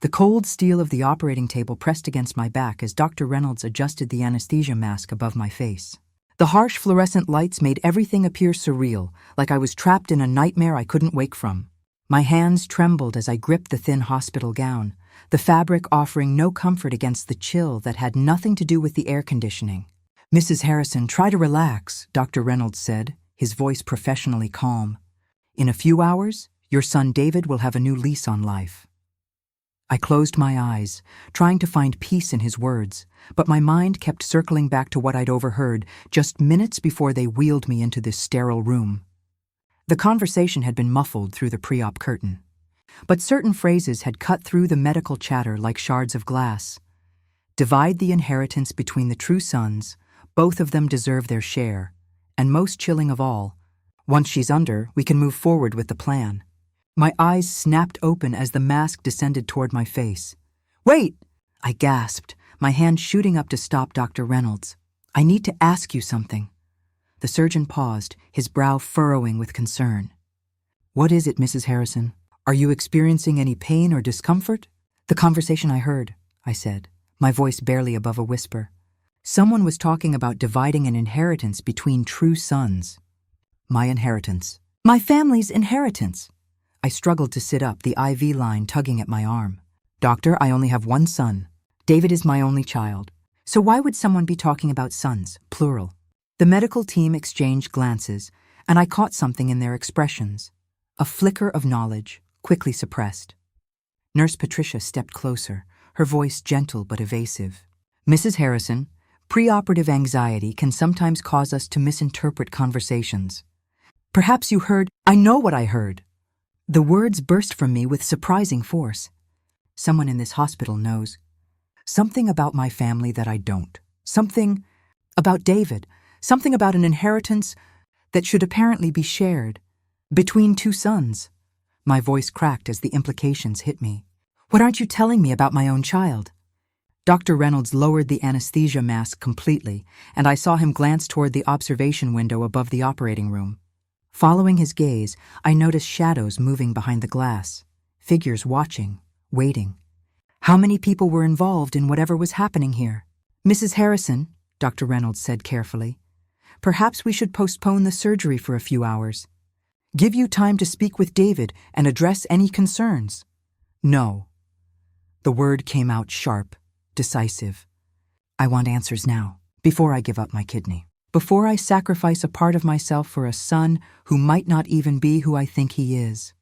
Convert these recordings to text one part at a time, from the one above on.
The cold steel of the operating table pressed against my back as Dr. Reynolds adjusted the anesthesia mask above my face. The harsh fluorescent lights made everything appear surreal, like I was trapped in a nightmare I couldn't wake from. My hands trembled as I gripped the thin hospital gown, the fabric offering no comfort against the chill that had nothing to do with the air conditioning. "Mrs. Harrison, try to relax," Dr. Reynolds said, his voice professionally calm. "In a few hours, your son David will have a new lease on life." I closed my eyes, trying to find peace in his words, but my mind kept circling back to what I'd overheard just minutes before they wheeled me into this sterile room. The conversation had been muffled through the pre-op curtain, but certain phrases had cut through the medical chatter like shards of glass. "Divide the inheritance between the true sons, both of them deserve their share, and most chilling of all, once she's under, we can move forward with the plan." My eyes snapped open as the mask descended toward my face. "Wait!" I gasped, my hand shooting up to stop Dr. Reynolds. "I need to ask you something." The surgeon paused, his brow furrowing with concern. "What is it, Mrs. Harrison? Are you experiencing any pain or discomfort?" "The conversation I heard," I said, my voice barely above a whisper. "Someone was talking about dividing an inheritance between true sons." "My inheritance. My family's inheritance." I struggled to sit up, the IV line tugging at my arm. "Doctor, I only have one son. David is my only child. So why would someone be talking about sons, plural?" The medical team exchanged glances, and I caught something in their expressions. A flicker of knowledge, quickly suppressed. Nurse Patricia stepped closer, her voice gentle but evasive. "Mrs. Harrison, preoperative anxiety can sometimes cause us to misinterpret conversations. Perhaps you heard—" "I know what I heard!" The words burst from me with surprising force. "Someone in this hospital knows something about my family that I don't. Something about David. Something about an inheritance that should apparently be shared between two sons." My voice cracked as the implications hit me. "What aren't you telling me about my own child?" Dr. Reynolds lowered the anesthesia mask completely, and I saw him glance toward the observation window above the operating room. Following his gaze, I noticed shadows moving behind the glass, figures watching, waiting. How many people were involved in whatever was happening here? "Mrs. Harrison," Dr. Reynolds said carefully, "perhaps we should postpone the surgery for a few hours. Give you time to speak with David and address any concerns." "No." The word came out sharp, decisive. "I want answers now, before I give up my kidney. Before I sacrifice a part of myself for a son who might not even be who I think he is."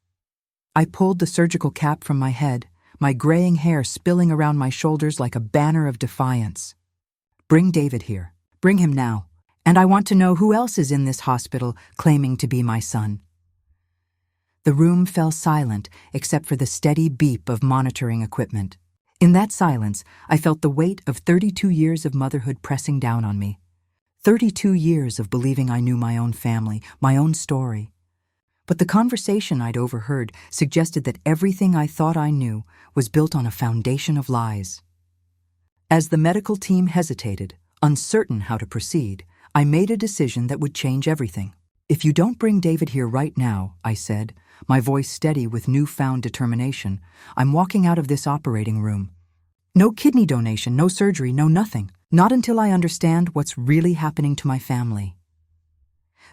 I pulled the surgical cap from my head, my graying hair spilling around my shoulders like a banner of defiance. "Bring David here. Bring him now. And I want to know who else is in this hospital claiming to be my son." The room fell silent except for the steady beep of monitoring equipment. In that silence, I felt the weight of 32 years of motherhood pressing down on me. 32 years of believing I knew my own family, my own story. But the conversation I'd overheard suggested that everything I thought I knew was built on a foundation of lies. As the medical team hesitated, uncertain how to proceed, I made a decision that would change everything. "If you don't bring David here right now," I said, my voice steady with newfound determination, "I'm walking out of this operating room. No kidney donation, no surgery, no nothing. Not until I understand what's really happening to my family."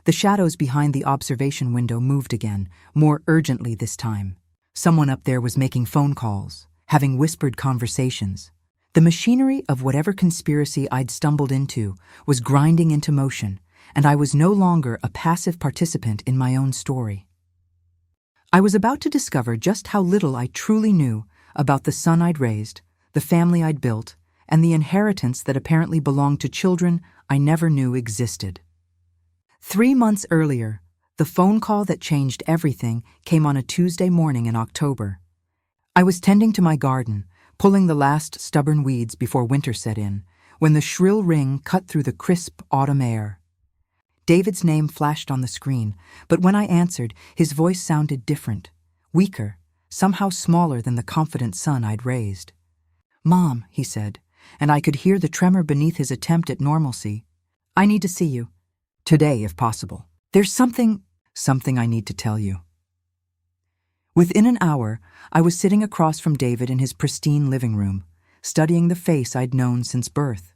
The shadows behind the observation window moved again, more urgently this time. Someone up there was making phone calls, having whispered conversations. The machinery of whatever conspiracy I'd stumbled into was grinding into motion, and I was no longer a passive participant in my own story. I was about to discover just how little I truly knew about the son I'd raised, the family I'd built, and the inheritance that apparently belonged to children I never knew existed. 3 months earlier, the phone call that changed everything came on a Tuesday morning in October. I was tending to my garden, pulling the last stubborn weeds before winter set in, when the shrill ring cut through the crisp autumn air. David's name flashed on the screen, but when I answered, his voice sounded different, weaker, somehow smaller than the confident son I'd raised. "Mom," he said, and I could hear the tremor beneath his attempt at normalcy. "I need to see you. Today, if possible. There's something I need to tell you." Within an hour, I was sitting across from David in his pristine living room, studying the face I'd known since birth.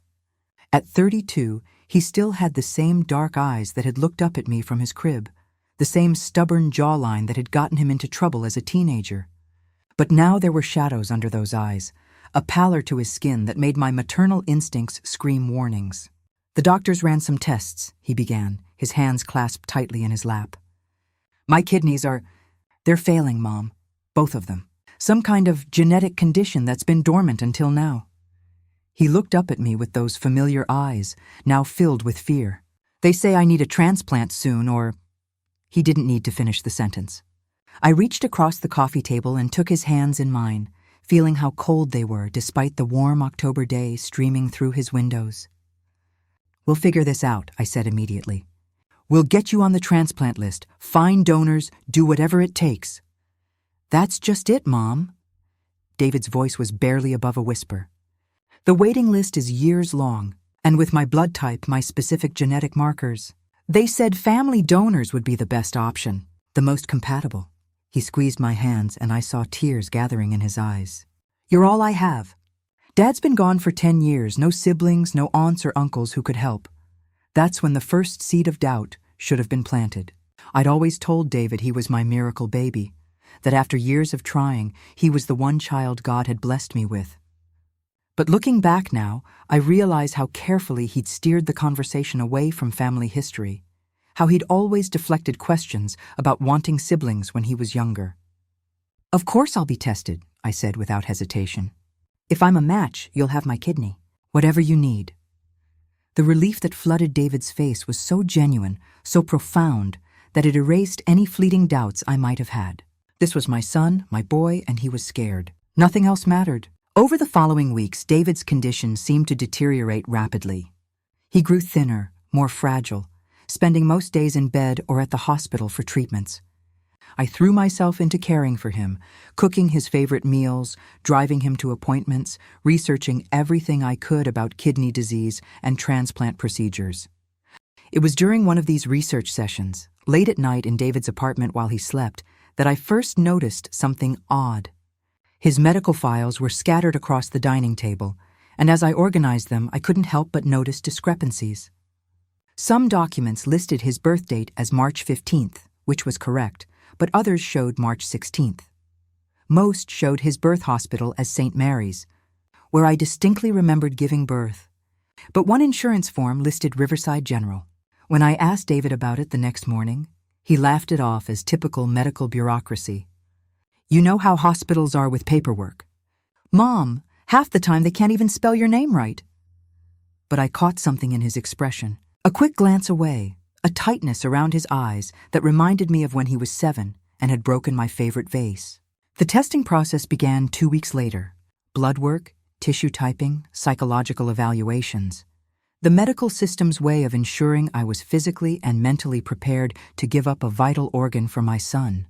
At 32, he still had the same dark eyes that had looked up at me from his crib, the same stubborn jawline that had gotten him into trouble as a teenager. But now there were shadows under those eyes, a pallor to his skin that made my maternal instincts scream warnings. "The doctors ran some tests," he began, his hands clasped tightly in his lap. "My kidneys they're failing, Mom. Both of them. Some kind of genetic condition that's been dormant until now." He looked up at me with those familiar eyes, now filled with fear. "They say I need a transplant soon, or—" He didn't need to finish the sentence. I reached across the coffee table and took his hands in mine, feeling how cold they were despite the warm October day streaming through his windows. "We'll figure this out," I said immediately. "We'll get you on the transplant list, find donors, do whatever it takes." "That's just it, Mom." David's voice was barely above a whisper. "The waiting list is years long, and with my blood type, my specific genetic markers, they said family donors would be the best option, the most compatible." He squeezed my hands, and I saw tears gathering in his eyes. "You're all I have. Dad's been gone for 10 years, no siblings, no aunts or uncles who could help." That's when the first seed of doubt should have been planted. I'd always told David he was my miracle baby, that after years of trying, he was the one child God had blessed me with. But looking back now, I realize how carefully he'd steered the conversation away from family history, how he'd always deflected questions about wanting siblings when he was younger. "Of course I'll be tested," I said without hesitation. "If I'm a match, you'll have my kidney. Whatever you need." The relief that flooded David's face was so genuine, so profound, that it erased any fleeting doubts I might have had. This was my son, my boy, and he was scared. Nothing else mattered. Over the following weeks, David's condition seemed to deteriorate rapidly. He grew thinner, more fragile, spending most days in bed or at the hospital for treatments. I threw myself into caring for him, cooking his favorite meals, driving him to appointments, researching everything I could about kidney disease and transplant procedures. It was during one of these research sessions, late at night in David's apartment while he slept, that I first noticed something odd. His medical files were scattered across the dining table, and as I organized them, I couldn't help but notice discrepancies. Some documents listed his birth date as March 15th, which was correct, but others showed March 16th. Most showed his birth hospital as St. Mary's, where I distinctly remembered giving birth. But one insurance form listed Riverside General. When I asked David about it the next morning, he laughed it off as typical medical bureaucracy. "You know how hospitals are with paperwork. Mom, half the time they can't even spell your name right." But I caught something in his expression. A quick glance away, a tightness around his eyes that reminded me of when he was 7 and had broken my favorite vase. The testing process began 2 weeks later. Blood work, tissue typing, psychological evaluations. The medical system's way of ensuring I was physically and mentally prepared to give up a vital organ for my son.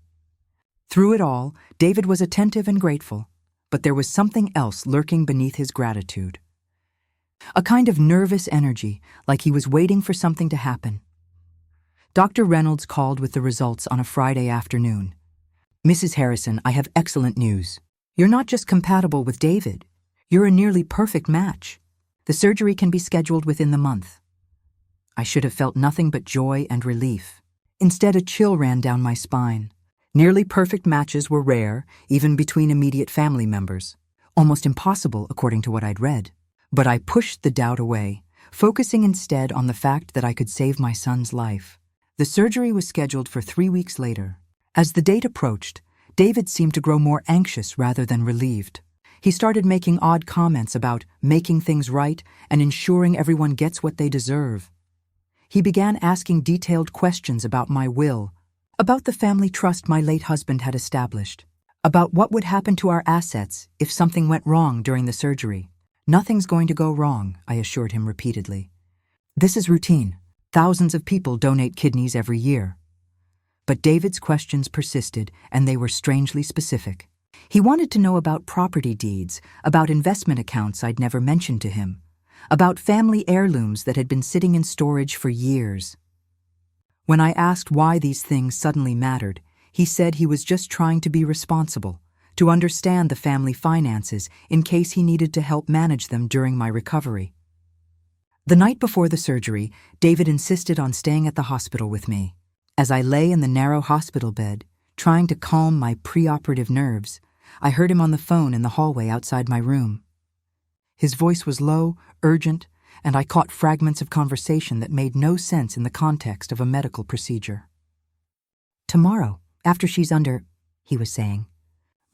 Through it all, David was attentive and grateful, but there was something else lurking beneath his gratitude. A kind of nervous energy, like he was waiting for something to happen. Dr. Reynolds called with the results on a Friday afternoon. "Mrs. Harrison, I have excellent news. You're not just compatible with David, you're a nearly perfect match. The surgery can be scheduled within the month." I should have felt nothing but joy and relief. Instead, a chill ran down my spine. Nearly perfect matches were rare, even between immediate family members. Almost impossible, according to what I'd read. But I pushed the doubt away, focusing instead on the fact that I could save my son's life. The surgery was scheduled for 3 weeks later. As the date approached, David seemed to grow more anxious rather than relieved. He started making odd comments about making things right and ensuring everyone gets what they deserve. He began asking detailed questions about my will, about the family trust my late husband had established, about what would happen to our assets if something went wrong during the surgery. "Nothing's going to go wrong," I assured him repeatedly. "This is routine. Thousands of people donate kidneys every year." But David's questions persisted, and they were strangely specific. He wanted to know about property deeds, about investment accounts I'd never mentioned to him, about family heirlooms that had been sitting in storage for years. When I asked why these things suddenly mattered, He said he was just trying to be responsible, to understand the family finances in case he needed to help manage them during my recovery. The night before the surgery, David insisted on staying at the hospital with me. As I lay in the narrow hospital bed, trying to calm my preoperative nerves, I heard him on the phone in the hallway outside my room. His voice was low, urgent, and I caught fragments of conversation that made no sense in the context of a medical procedure. "Tomorrow, after she's under," he was saying.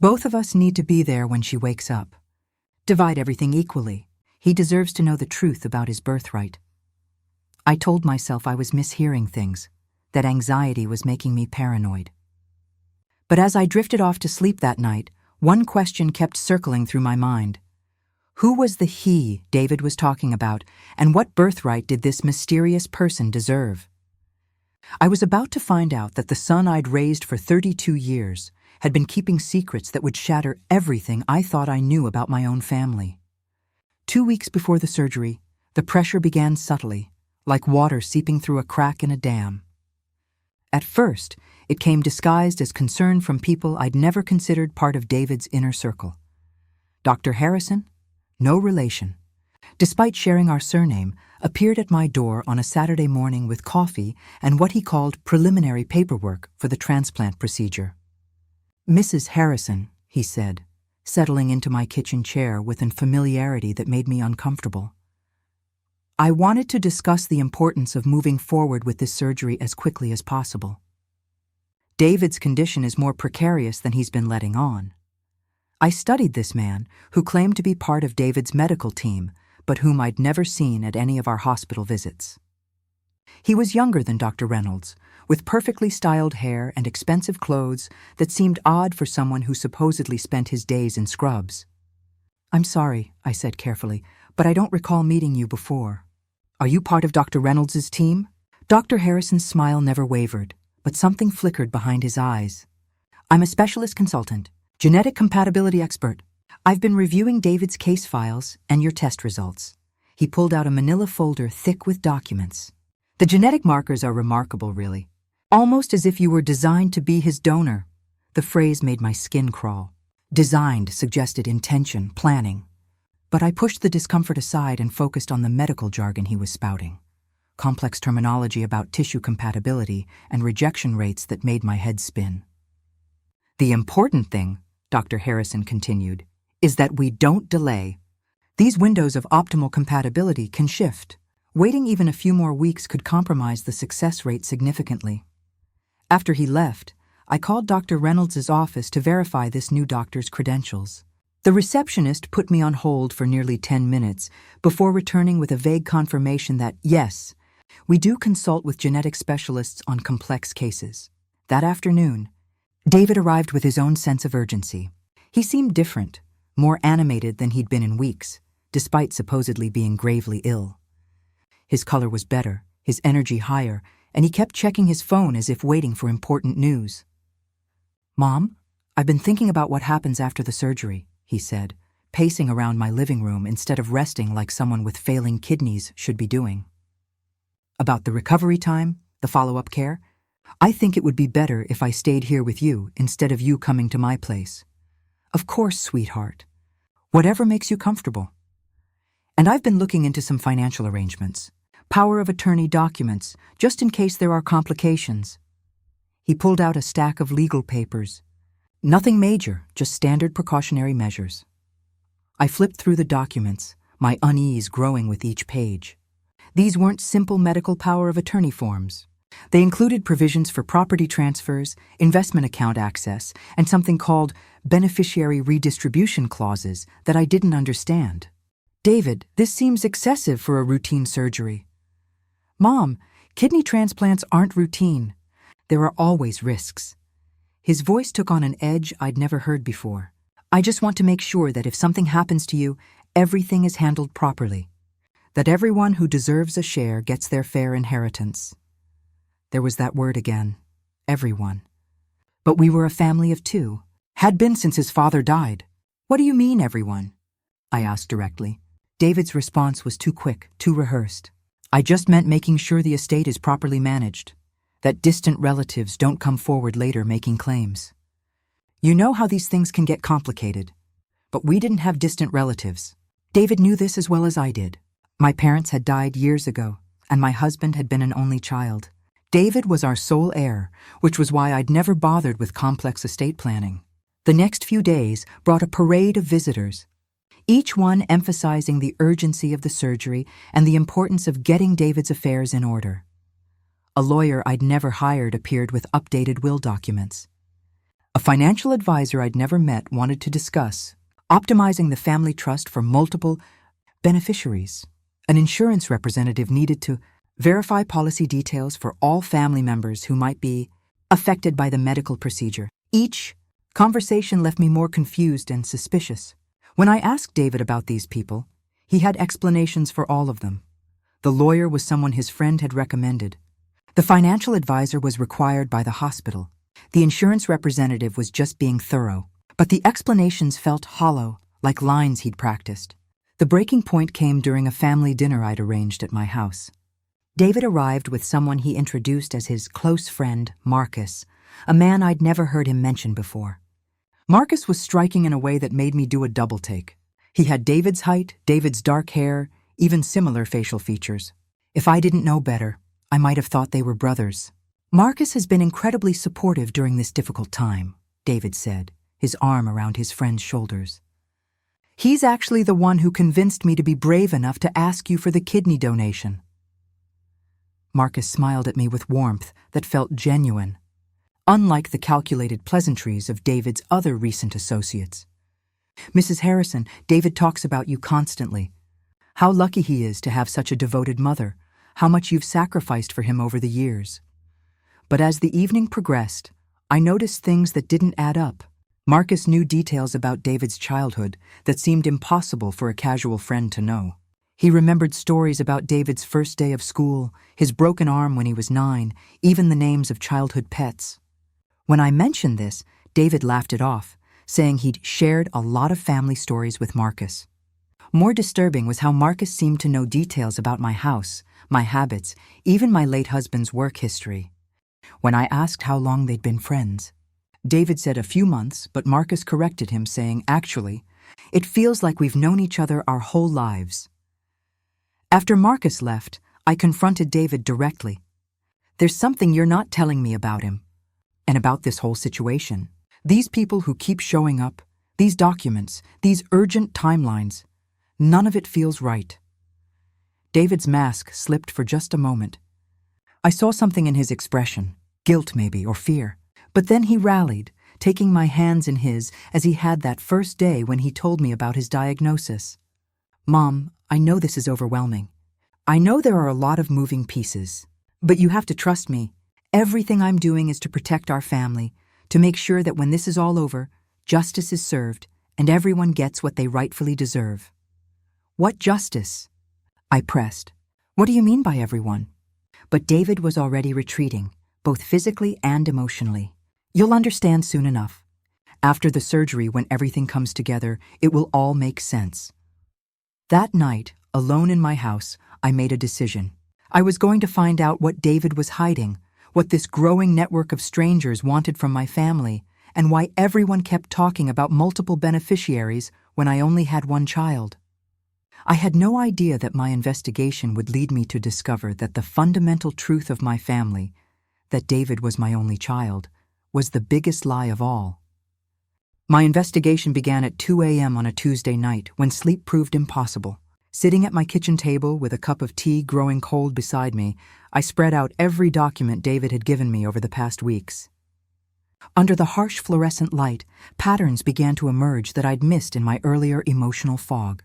"Both of us need to be there when she wakes up. Divide everything equally. He deserves to know the truth about his birthright." I told myself I was mishearing things, that anxiety was making me paranoid. But as I drifted off to sleep that night, one question kept circling through my mind. Who was the he David was talking about, and what birthright did this mysterious person deserve? I was about to find out that the son I'd raised for 32 years had been keeping secrets that would shatter everything I thought I knew about my own family. 2 weeks before the surgery, the pressure began subtly, like water seeping through a crack in a dam. At first, it came disguised as concern from people I'd never considered part of David's inner circle. Dr. Harrison, no relation, despite sharing our surname, appeared at my door on a Saturday morning with coffee and what he called preliminary paperwork for the transplant procedure. "Mrs. Harrison," he said, settling into my kitchen chair with a familiarity that made me uncomfortable. "I wanted to discuss the importance of moving forward with this surgery as quickly as possible. David's condition is more precarious than he's been letting on." I studied this man, who claimed to be part of David's medical team, but whom I'd never seen at any of our hospital visits. He was younger than Dr. Reynolds, with perfectly styled hair and expensive clothes that seemed odd for someone who supposedly spent his days in scrubs. "I'm sorry," I said carefully, "but I don't recall meeting you before. Are you part of Dr. Reynolds' team?" Dr. Harrison's smile never wavered, but something flickered behind his eyes. "I'm a specialist consultant, genetic compatibility expert. I've been reviewing David's case files and your test results." He pulled out a manila folder thick with documents. "The genetic markers are remarkable, really. Almost as if you were designed to be his donor." The phrase made my skin crawl. Designed suggested intention, planning. But I pushed the discomfort aside and focused on the medical jargon he was spouting. Complex terminology about tissue compatibility and rejection rates that made my head spin. "The important thing," Dr. Harrison continued, "is that we don't delay. These windows of optimal compatibility can shift. Waiting even a few more weeks could compromise the success rate significantly." After he left, I called Dr. Reynolds' office to verify this new doctor's credentials. The receptionist put me on hold for nearly 10 minutes before returning with a vague confirmation that, yes, we do consult with genetic specialists on complex cases. That afternoon, David arrived with his own sense of urgency. He seemed different, more animated than he'd been in weeks, despite supposedly being gravely ill. His color was better, his energy higher, and he kept checking his phone as if waiting for important news. "Mom, I've been thinking about what happens after the surgery," he said, pacing around my living room instead of resting like someone with failing kidneys should be doing. "About the recovery time, the follow-up care. I think it would be better if I stayed here with you instead of you coming to my place." "Of course, sweetheart. Whatever makes you comfortable. And I've been looking into some financial arrangements, power of attorney documents, just in case there are complications." He pulled out a stack of legal papers. Nothing major, just standard precautionary measures. I flipped through the documents, my unease growing with each page. These weren't simple medical power of attorney forms. They included provisions for property transfers, investment account access, and something called beneficiary redistribution clauses that I didn't understand. "David, this seems excessive for a routine surgery." "Mom, kidney transplants aren't routine. There are always risks." His voice took on an edge I'd never heard before. "I just want to make sure that if something happens to you, everything is handled properly. That everyone who deserves a share gets their fair inheritance." There was that word again. Everyone. But we were a family of 2. Had been since his father died. "What do you mean, everyone?" I asked directly. David's response was too quick, too rehearsed. "I just meant making sure the estate is properly managed. that distant relatives don't come forward later making claims. You know how these things can get complicated. But we didn't have distant relatives. David knew this as well as I did. My parents had died years ago, and my husband had been an only child. David was our sole heir, which was why I'd never bothered with complex estate planning. The next few days brought a parade of visitors, each one emphasizing the urgency of the surgery and the importance of getting David's affairs in order. A lawyer I'd never hired appeared with updated will documents. A financial advisor I'd never met wanted to discuss optimizing the family trust for multiple beneficiaries. An insurance representative needed to verify policy details for all family members who might be affected by the medical procedure. Each conversation left me more confused and suspicious. When I asked David about these people, he had explanations for all of them. The lawyer was someone his friend had recommended. The financial advisor was required by the hospital. The insurance representative was just being thorough. But the explanations felt hollow, like lines he'd practiced. The breaking point came during a family dinner I'd arranged at my house. David arrived with someone he introduced as his close friend, Marcus, a man I'd never heard him mention before. Marcus was striking in a way that made me do a double take. He had David's height, David's dark hair, even similar facial features. If I didn't know better, I might have thought they were brothers. Marcus has been incredibly supportive during this difficult time, David said, his arm around his friend's shoulders. He's actually the one who convinced me to be brave enough to ask you for the kidney donation. Marcus smiled at me with warmth that felt genuine, unlike the calculated pleasantries of David's other recent associates. Mrs. Harrison, David talks about you constantly. How lucky he is to have such a devoted mother, how much you've sacrificed for him over the years. But as the evening progressed, I noticed things that didn't add up. Marcus knew details about David's childhood that seemed impossible for a casual friend to know. He remembered stories about David's first day of school, his broken arm when he was 9, even the names of childhood pets. When I mentioned this, David laughed it off, saying he'd shared a lot of family stories with Marcus. More disturbing was how Marcus seemed to know details about my house, my habits, even my late husband's work history. When I asked how long they'd been friends, David said a few months, but Marcus corrected him, saying, "Actually, it feels like we've known each other our whole lives." After Marcus left, I confronted David directly. "There's something you're not telling me about him, and about this whole situation. These people who keep showing up, these documents, these urgent timelines, none of it feels right." David's mask slipped for just a moment. I saw something in his expression, guilt maybe, or fear. But then he rallied, taking my hands in his as he had that first day when he told me about his diagnosis. "Mom, I know this is overwhelming. I know there are a lot of moving pieces. But you have to trust me. Everything I'm doing is to protect our family, to make sure that when this is all over, justice is served and everyone gets what they rightfully deserve." "What justice?" I pressed. "What do you mean by everyone?" But David was already retreating, both physically and emotionally. "You'll understand soon enough. After the surgery, when everything comes together, it will all make sense." That night, alone in my house, I made a decision. I was going to find out what David was hiding, what this growing network of strangers wanted from my family, and why everyone kept talking about multiple beneficiaries when I only had one child. I had no idea that my investigation would lead me to discover that the fundamental truth of my family, that David was my only child, was the biggest lie of all. My investigation began at 2 a.m. on a Tuesday night when sleep proved impossible. Sitting at my kitchen table with a cup of tea growing cold beside me, I spread out every document David had given me over the past weeks. Under the harsh fluorescent light, patterns began to emerge that I'd missed in my earlier emotional fog.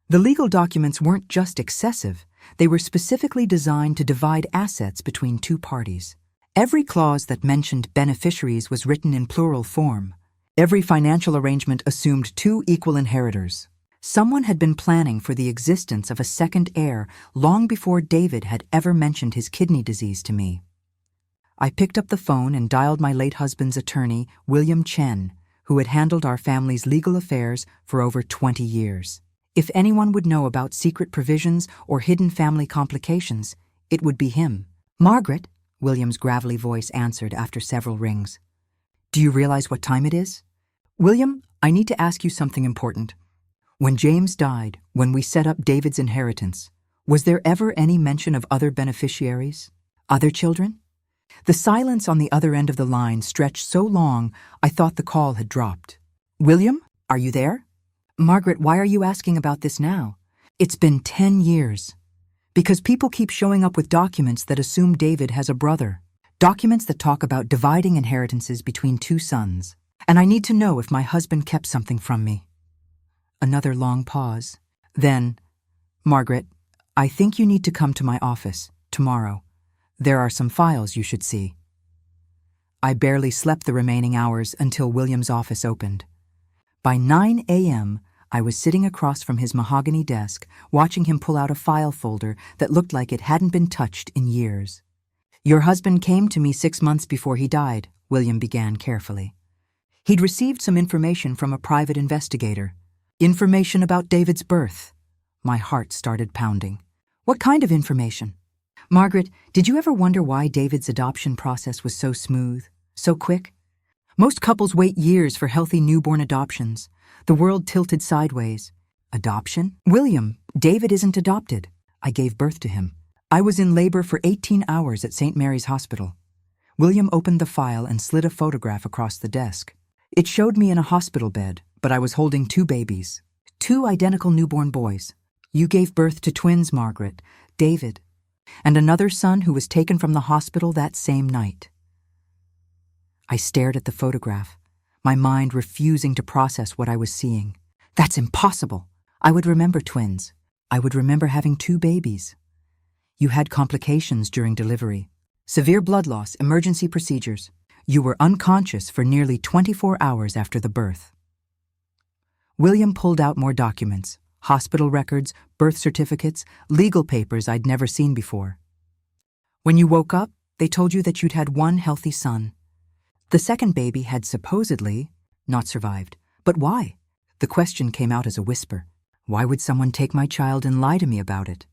The legal documents weren't just excessive, they were specifically designed to divide assets between two parties. Every clause that mentioned beneficiaries was written in plural form. Every financial arrangement assumed 2 equal inheritors. Someone had been planning for the existence of a second heir long before David had ever mentioned his kidney disease to me. I picked up the phone and dialed my late husband's attorney, William Chen, who had handled our family's legal affairs for over 20 years. If anyone would know about secret provisions or hidden family complications, it would be him. "Margaret," William's gravelly voice answered after several rings. "Do you realize what time it is? William, I need to ask you something important. When James died, when we set up David's inheritance, was there ever any mention of other beneficiaries? Other children?" The silence on the other end of the line stretched so long I thought the call had dropped. "William, are you there?" "Margaret, why are you asking about this now? It's been 10 years. Because people keep showing up with documents that assume David has a brother. Documents that talk about dividing inheritances between 2 sons. And I need to know if my husband kept something from me." Another long pause. Then, "Margaret, I think you need to come to my office tomorrow. There are some files you should see." I barely slept the remaining hours until William's office opened. By 9 a.m., I was sitting across from his mahogany desk, watching him pull out a file folder that looked like it hadn't been touched in years. "Your husband came to me 6 months before he died," William began carefully. "He'd received some information from a private investigator. Information about David's birth." My heart started pounding. "What kind of information?" "Margaret, did you ever wonder why David's adoption process was so smooth, so quick? Most couples wait years for healthy newborn adoptions. The world tilted sideways. Adoption? William, David isn't adopted. I gave birth to him. I was in labor for 18 hours at St. Mary's Hospital." William opened the file and slid a photograph across the desk. It showed me in a hospital bed, but I was holding 2 babies. 2 identical newborn boys. "You gave birth to twins, Margaret, David, and another son who was taken from the hospital that same night." I stared at the photograph, my mind refusing to process what I was seeing. That's impossible. I would remember twins. I would remember having 2 babies. "You had complications during delivery. Severe blood loss, emergency procedures. You were unconscious for nearly 24 hours after the birth." William pulled out more documents, hospital records, birth certificates, legal papers I'd never seen before. "When you woke up, they told you that you'd had 1 healthy son. The second baby had supposedly not survived. But why?" The question came out as a whisper. "Why would someone take my child and lie to me about it?"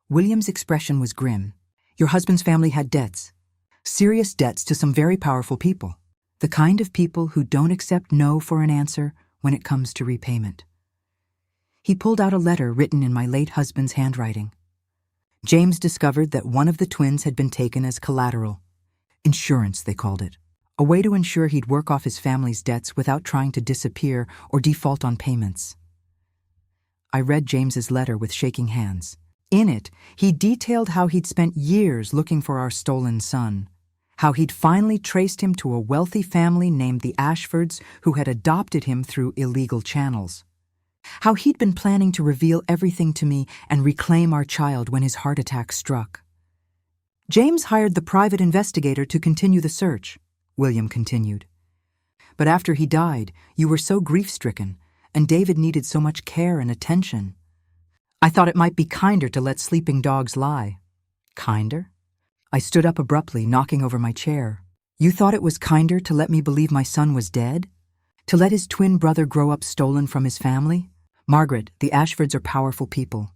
William's expression was grim. "Your husband's family had debts. Serious debts to some very powerful people. The kind of people who don't accept no for an answer when it comes to repayment." He pulled out a letter written in my late husband's handwriting. James discovered that one of the twins had been taken as collateral. Insurance, they called it. A way to ensure he'd work off his family's debts without trying to disappear or default on payments. I read James's letter with shaking hands. In it, he detailed how he'd spent years looking for our stolen son, how he'd finally traced him to a wealthy family named the Ashfords who had adopted him through illegal channels, how he'd been planning to reveal everything to me and reclaim our child when his heart attack struck. "James hired the private investigator to continue the search," William continued. "But after he died, you were so grief-stricken, and David needed so much care and attention. I thought it might be kinder to let sleeping dogs lie." "Kinder?" I stood up abruptly, knocking over my chair. "You thought it was kinder to let me believe my son was dead? To let his twin brother grow up stolen from his family? Margaret, the Ashfords are powerful people.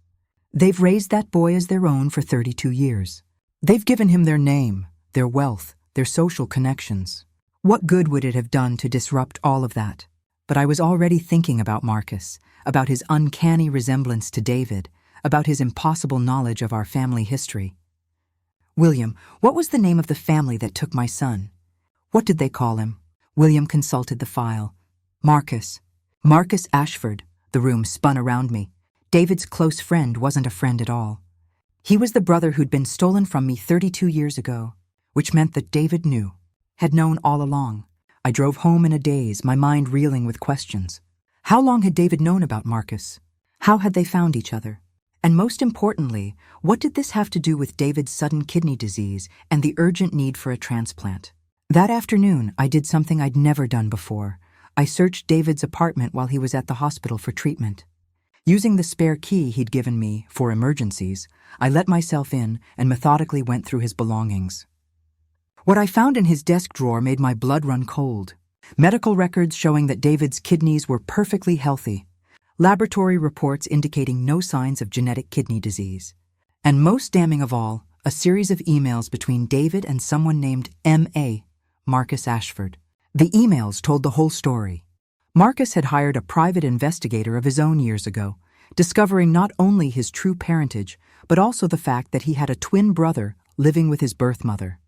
They've raised that boy as their own for 32 years. They've given him their name, their wealth, their social connections. What good would it have done to disrupt all of that?" But I was already thinking about Marcus, about his uncanny resemblance to David, about his impossible knowledge of our family history. "William, what was the name of the family that took my son? What did they call him?" William consulted the file. "Marcus. Marcus Ashford." The room spun around me. David's close friend wasn't a friend at all. He was the brother who'd been stolen from me 32 years ago, which meant that David knew, had known all along. I drove home in a daze, my mind reeling with questions. How long had David known about Marcus? How had they found each other? And most importantly, what did this have to do with David's sudden kidney disease and the urgent need for a transplant? That afternoon, I did something I'd never done before. I searched David's apartment while he was at the hospital for treatment. Using the spare key he'd given me for emergencies, I let myself in and methodically went through his belongings. What I found in his desk drawer made my blood run cold. Medical records showing that David's kidneys were perfectly healthy. Laboratory reports indicating no signs of genetic kidney disease. And most damning of all, a series of emails between David and someone named M.A., Marcus Ashford. The emails told the whole story. Marcus had hired a private investigator of his own years ago, discovering not only his true parentage, but also the fact that he had a twin brother living with his birth mother.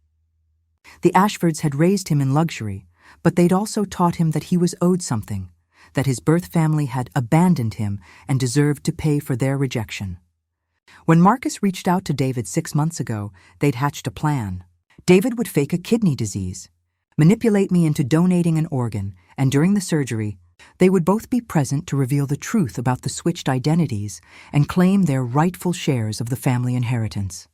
The Ashfords had raised him in luxury, but they'd also taught him that he was owed something, that his birth family had abandoned him and deserved to pay for their rejection. When Marcus reached out to David 6 months ago, they'd hatched a plan. David would fake a kidney disease, manipulate me into donating an organ, and during the surgery, they would both be present to reveal the truth about the switched identities and claim their rightful shares of the family inheritance.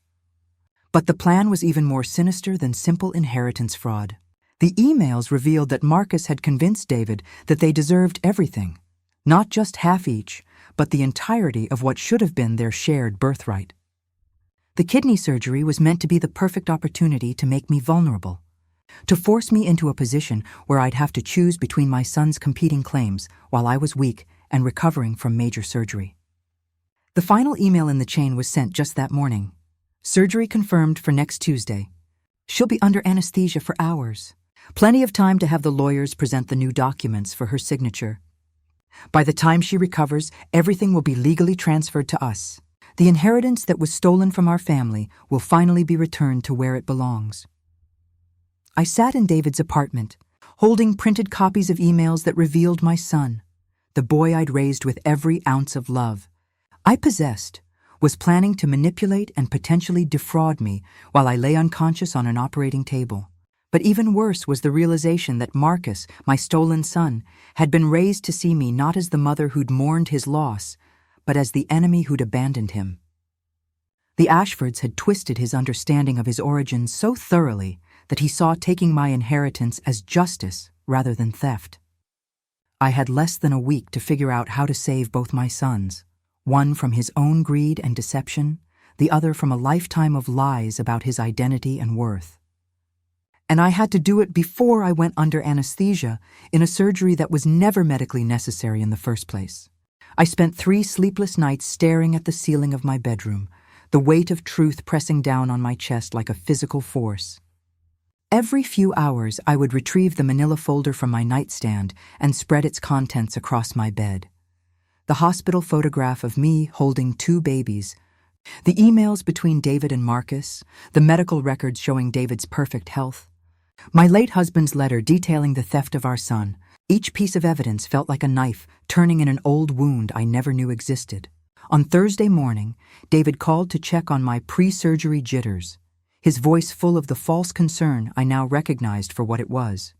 But the plan was even more sinister than simple inheritance fraud. The emails revealed that Marcus had convinced David that they deserved everything, not just half each, but the entirety of what should have been their shared birthright. The kidney surgery was meant to be the perfect opportunity to make me vulnerable, to force me into a position where I'd have to choose between my son's competing claims while I was weak and recovering from major surgery. The final email in the chain was sent just that morning. Surgery confirmed for next Tuesday. She'll be under anesthesia for hours. Plenty of time to have the lawyers present the new documents for her signature. By the time she recovers, everything will be legally transferred to us. The inheritance that was stolen from our family will finally be returned to where it belongs. I sat in David's apartment, holding printed copies of emails that revealed my son, the boy I'd raised with every ounce of love. I possessed, was planning to manipulate and potentially defraud me while I lay unconscious on an operating table. But even worse was the realization that Marcus, my stolen son, had been raised to see me not as the mother who'd mourned his loss, but as the enemy who'd abandoned him. The Ashfords had twisted his understanding of his origins so thoroughly that he saw taking my inheritance as justice rather than theft. I had less than a week to figure out how to save both my sons, one from his own greed and deception, the other from a lifetime of lies about his identity and worth. And I had to do it before I went under anesthesia in a surgery that was never medically necessary in the first place. I spent 3 sleepless nights staring at the ceiling of my bedroom, the weight of truth pressing down on my chest like a physical force. Every few hours, I would retrieve the manila folder from my nightstand and spread its contents across my bed. The hospital photograph of me holding 2 babies, the emails between David and Marcus, the medical records showing David's perfect health, my late husband's letter detailing the theft of our son. Each piece of evidence felt like a knife turning in an old wound I never knew existed. On Thursday morning, David called to check on my pre-surgery jitters, his voice full of the false concern I now recognized for what it was.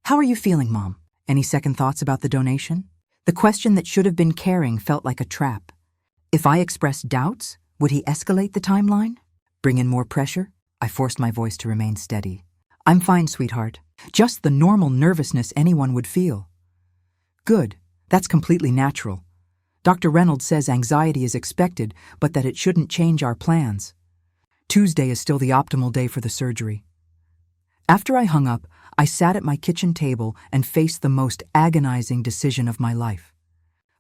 "How are you feeling, Mom? Any second thoughts about the donation?" The question that should have been caring felt like a trap. If I expressed doubts, would he escalate the timeline? Bring in more pressure? I forced my voice to remain steady. "I'm fine, sweetheart. Just the normal nervousness anyone would feel." "Good. That's completely natural. Dr. Reynolds says anxiety is expected, but that it shouldn't change our plans. Tuesday is still the optimal day for the surgery." After I hung up, I sat at my kitchen table and faced the most agonizing decision of my life.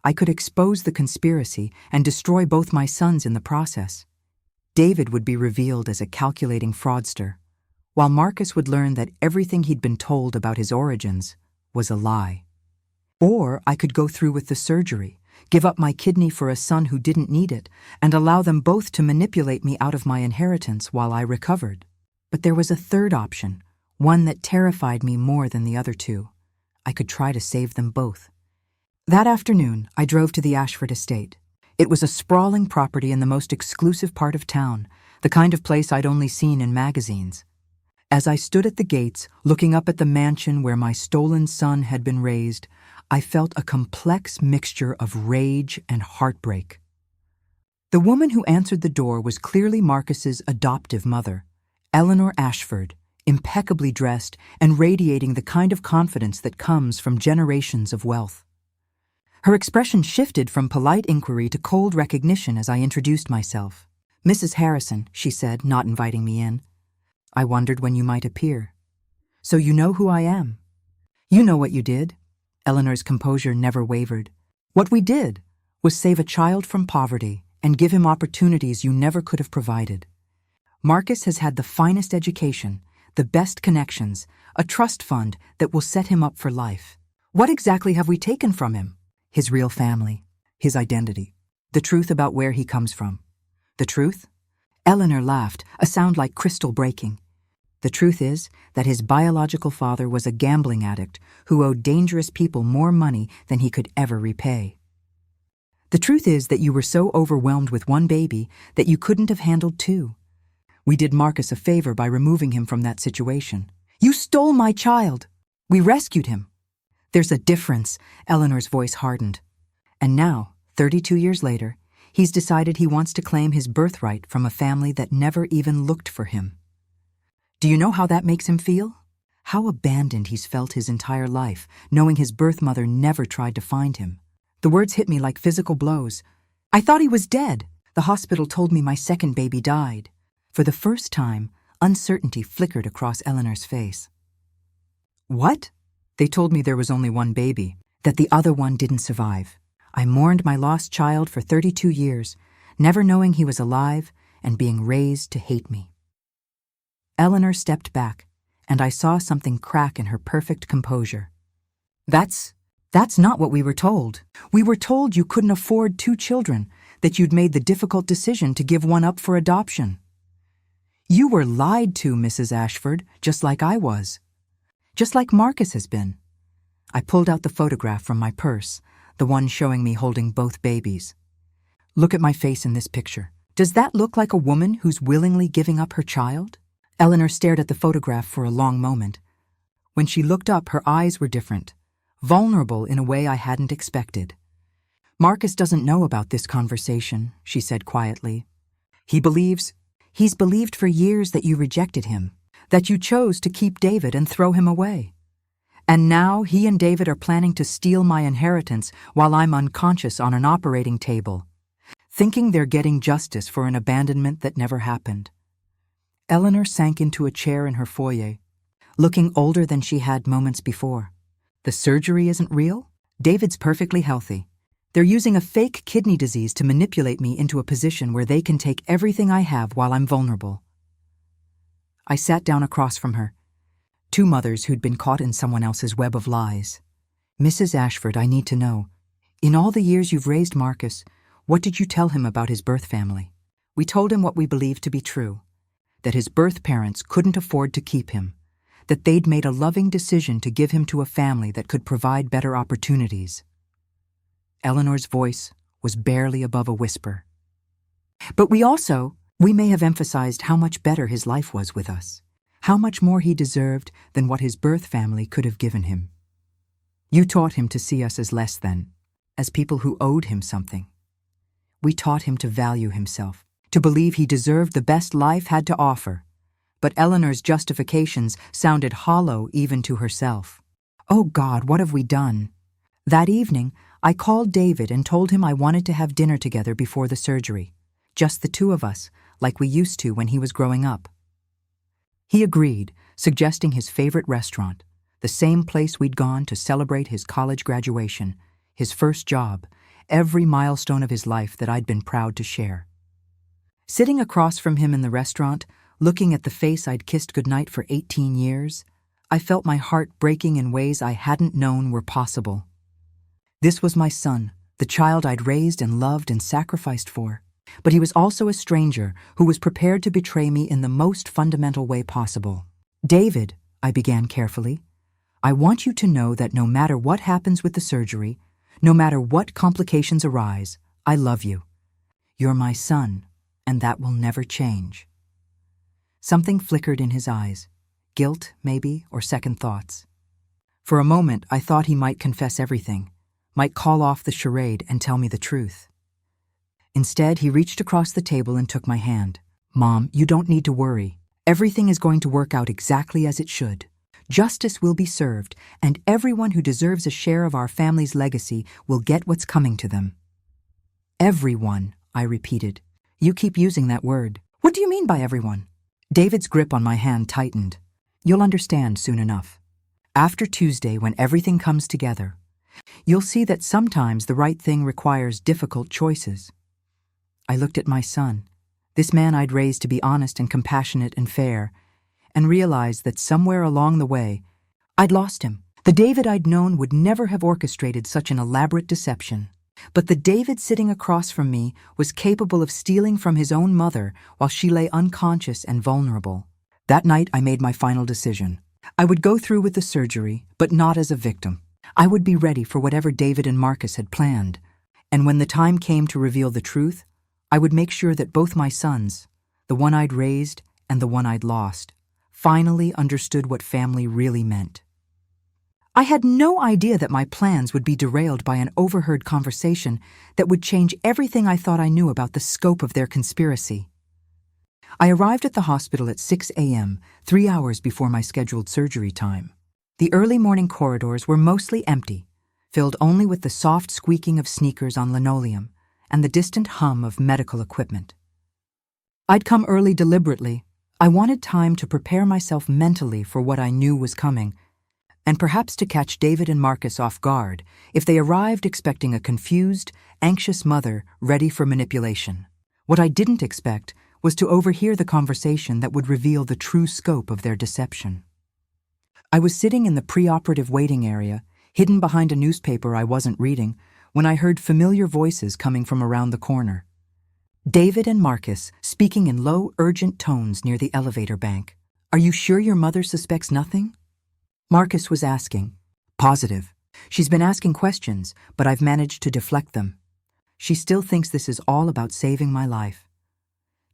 I could expose the conspiracy and destroy both my sons in the process. David would be revealed as a calculating fraudster, while Marcus would learn that everything he'd been told about his origins was a lie. Or I could go through with the surgery, give up my kidney for a son who didn't need it, and allow them both to manipulate me out of my inheritance while I recovered. But there was a third option, one that terrified me more than the other 2. I could try to save them both. That afternoon, I drove to the Ashford estate. It was a sprawling property in the most exclusive part of town, the kind of place I'd only seen in magazines. As I stood at the gates, looking up at the mansion where my stolen son had been raised, I felt a complex mixture of rage and heartbreak. The woman who answered the door was clearly Marcus's adoptive mother, Eleanor Ashford, impeccably dressed and radiating the kind of confidence that comes from generations of wealth. Her expression shifted from polite inquiry to cold recognition as I introduced myself. "Mrs. Harrison," she said, not inviting me in. "I wondered when you might appear. So you know who I am. You know what you did." Eleanor's composure never wavered. "What we did was save a child from poverty and give him opportunities you never could have provided." Marcus has had the finest education, the best connections, a trust fund that will set him up for life. What exactly have we taken from him? His real family, his identity, the truth about where he comes from. The truth? Eleanor laughed, a sound like crystal breaking. The truth is that his biological father was a gambling addict who owed dangerous people more money than he could ever repay. The truth is that you were so overwhelmed with one baby that you couldn't have handled two. We did Marcus a favor by removing him from that situation. You stole my child! We rescued him! There's a difference, Eleanor's voice hardened. And now, 32 years later, he's decided he wants to claim his birthright from a family that never even looked for him. Do you know how that makes him feel? How abandoned he's felt his entire life, knowing his birth mother never tried to find him. The words hit me like physical blows. I thought he was dead. The hospital told me my second baby died. For the first time, uncertainty flickered across Eleanor's face. What? They told me there was only one baby, that the other one didn't survive. I mourned my lost child for 32 years, never knowing he was alive and being raised to hate me. Eleanor stepped back, and I saw something crack in her perfect composure. That's not what we were told. We were told you couldn't afford 2 children, that you'd made the difficult decision to give one up for adoption. You were lied to, Mrs. Ashford, just like I was. Just like Marcus has been. I pulled out the photograph from my purse, the one showing me holding both babies. Look at my face in this picture. Does that look like a woman who's willingly giving up her child? Eleanor stared at the photograph for a long moment. When she looked up, her eyes were different, vulnerable in a way I hadn't expected. Marcus doesn't know about this conversation, she said quietly. He's believed for years that you rejected him, that you chose to keep David and throw him away. And now he and David are planning to steal my inheritance while I'm unconscious on an operating table, thinking they're getting justice for an abandonment that never happened. Eleanor sank into a chair in her foyer, looking older than she had moments before. The surgery isn't real? David's perfectly healthy. They're using a fake kidney disease to manipulate me into a position where they can take everything I have while I'm vulnerable. I sat down across from her. 2 mothers who'd been caught in someone else's web of lies. Mrs. Ashford, I need to know. In all the years you've raised Marcus, what did you tell him about his birth family? We told him what we believed to be true. That his birth parents couldn't afford to keep him, that they'd made a loving decision to give him to a family that could provide better opportunities. Eleanor's voice was barely above a whisper. But we may have emphasized how much better his life was with us, how much more he deserved than what his birth family could have given him. You taught him to see us as less than, as people who owed him something. We taught him to value himself, to believe he deserved the best life had to offer. But Eleanor's justifications sounded hollow even to herself. Oh God, what have we done? That evening, I called David and told him I wanted to have dinner together before the surgery. Just the 2 of us, like we used to when he was growing up. He agreed, suggesting his favorite restaurant, the same place we'd gone to celebrate his college graduation, his first job, every milestone of his life that I'd been proud to share. Sitting across from him in the restaurant, looking at the face I'd kissed goodnight for 18 years, I felt my heart breaking in ways I hadn't known were possible. This was my son, the child I'd raised and loved and sacrificed for. But he was also a stranger who was prepared to betray me in the most fundamental way possible. David, I began carefully, I want you to know that no matter what happens with the surgery, no matter what complications arise, I love you. You're my son, and that will never change. Something flickered in his eyes, guilt, maybe, or second thoughts. For a moment, I thought he might confess everything, might call off the charade and tell me the truth. Instead, he reached across the table and took my hand. Mom, you don't need to worry. Everything is going to work out exactly as it should. Justice will be served, and everyone who deserves a share of our family's legacy will get what's coming to them. Everyone, I repeated. You keep using that word. What do you mean by everyone? David's grip on my hand tightened. You'll understand soon enough. After Tuesday, when everything comes together, you'll see that sometimes the right thing requires difficult choices. I looked at my son, This man I'd raised to be honest and compassionate and fair, and realized that somewhere along the way, I'd lost him. The David I'd known would never have orchestrated such an elaborate deception. But the David sitting across from me was capable of stealing from his own mother while she lay unconscious and vulnerable. That night I made my final decision. I would go through with the surgery, but not as a victim. I would be ready for whatever David and Marcus had planned. And when the time came to reveal the truth, I would make sure that both my sons, the one I'd raised and the one I'd lost, finally understood what family really meant. I had no idea that my plans would be derailed by an overheard conversation that would change everything I thought I knew about the scope of their conspiracy. I arrived at the hospital at 6 a.m., 3 hours before my scheduled surgery time. The early morning corridors were mostly empty, filled only with the soft squeaking of sneakers on linoleum and the distant hum of medical equipment. I'd come early deliberately. I wanted time to prepare myself mentally for what I knew was coming, and perhaps to catch David and Marcus off guard if they arrived expecting a confused, anxious mother ready for manipulation. What I didn't expect was to overhear the conversation that would reveal the true scope of their deception. I was sitting in the preoperative waiting area, hidden behind a newspaper I wasn't reading, when I heard familiar voices coming from around the corner. David and Marcus speaking in low, urgent tones near the elevator bank. "Are you sure your mother suspects nothing?" Marcus was asking. "Positive. She's been asking questions, but I've managed to deflect them. She still thinks this is all about saving my life."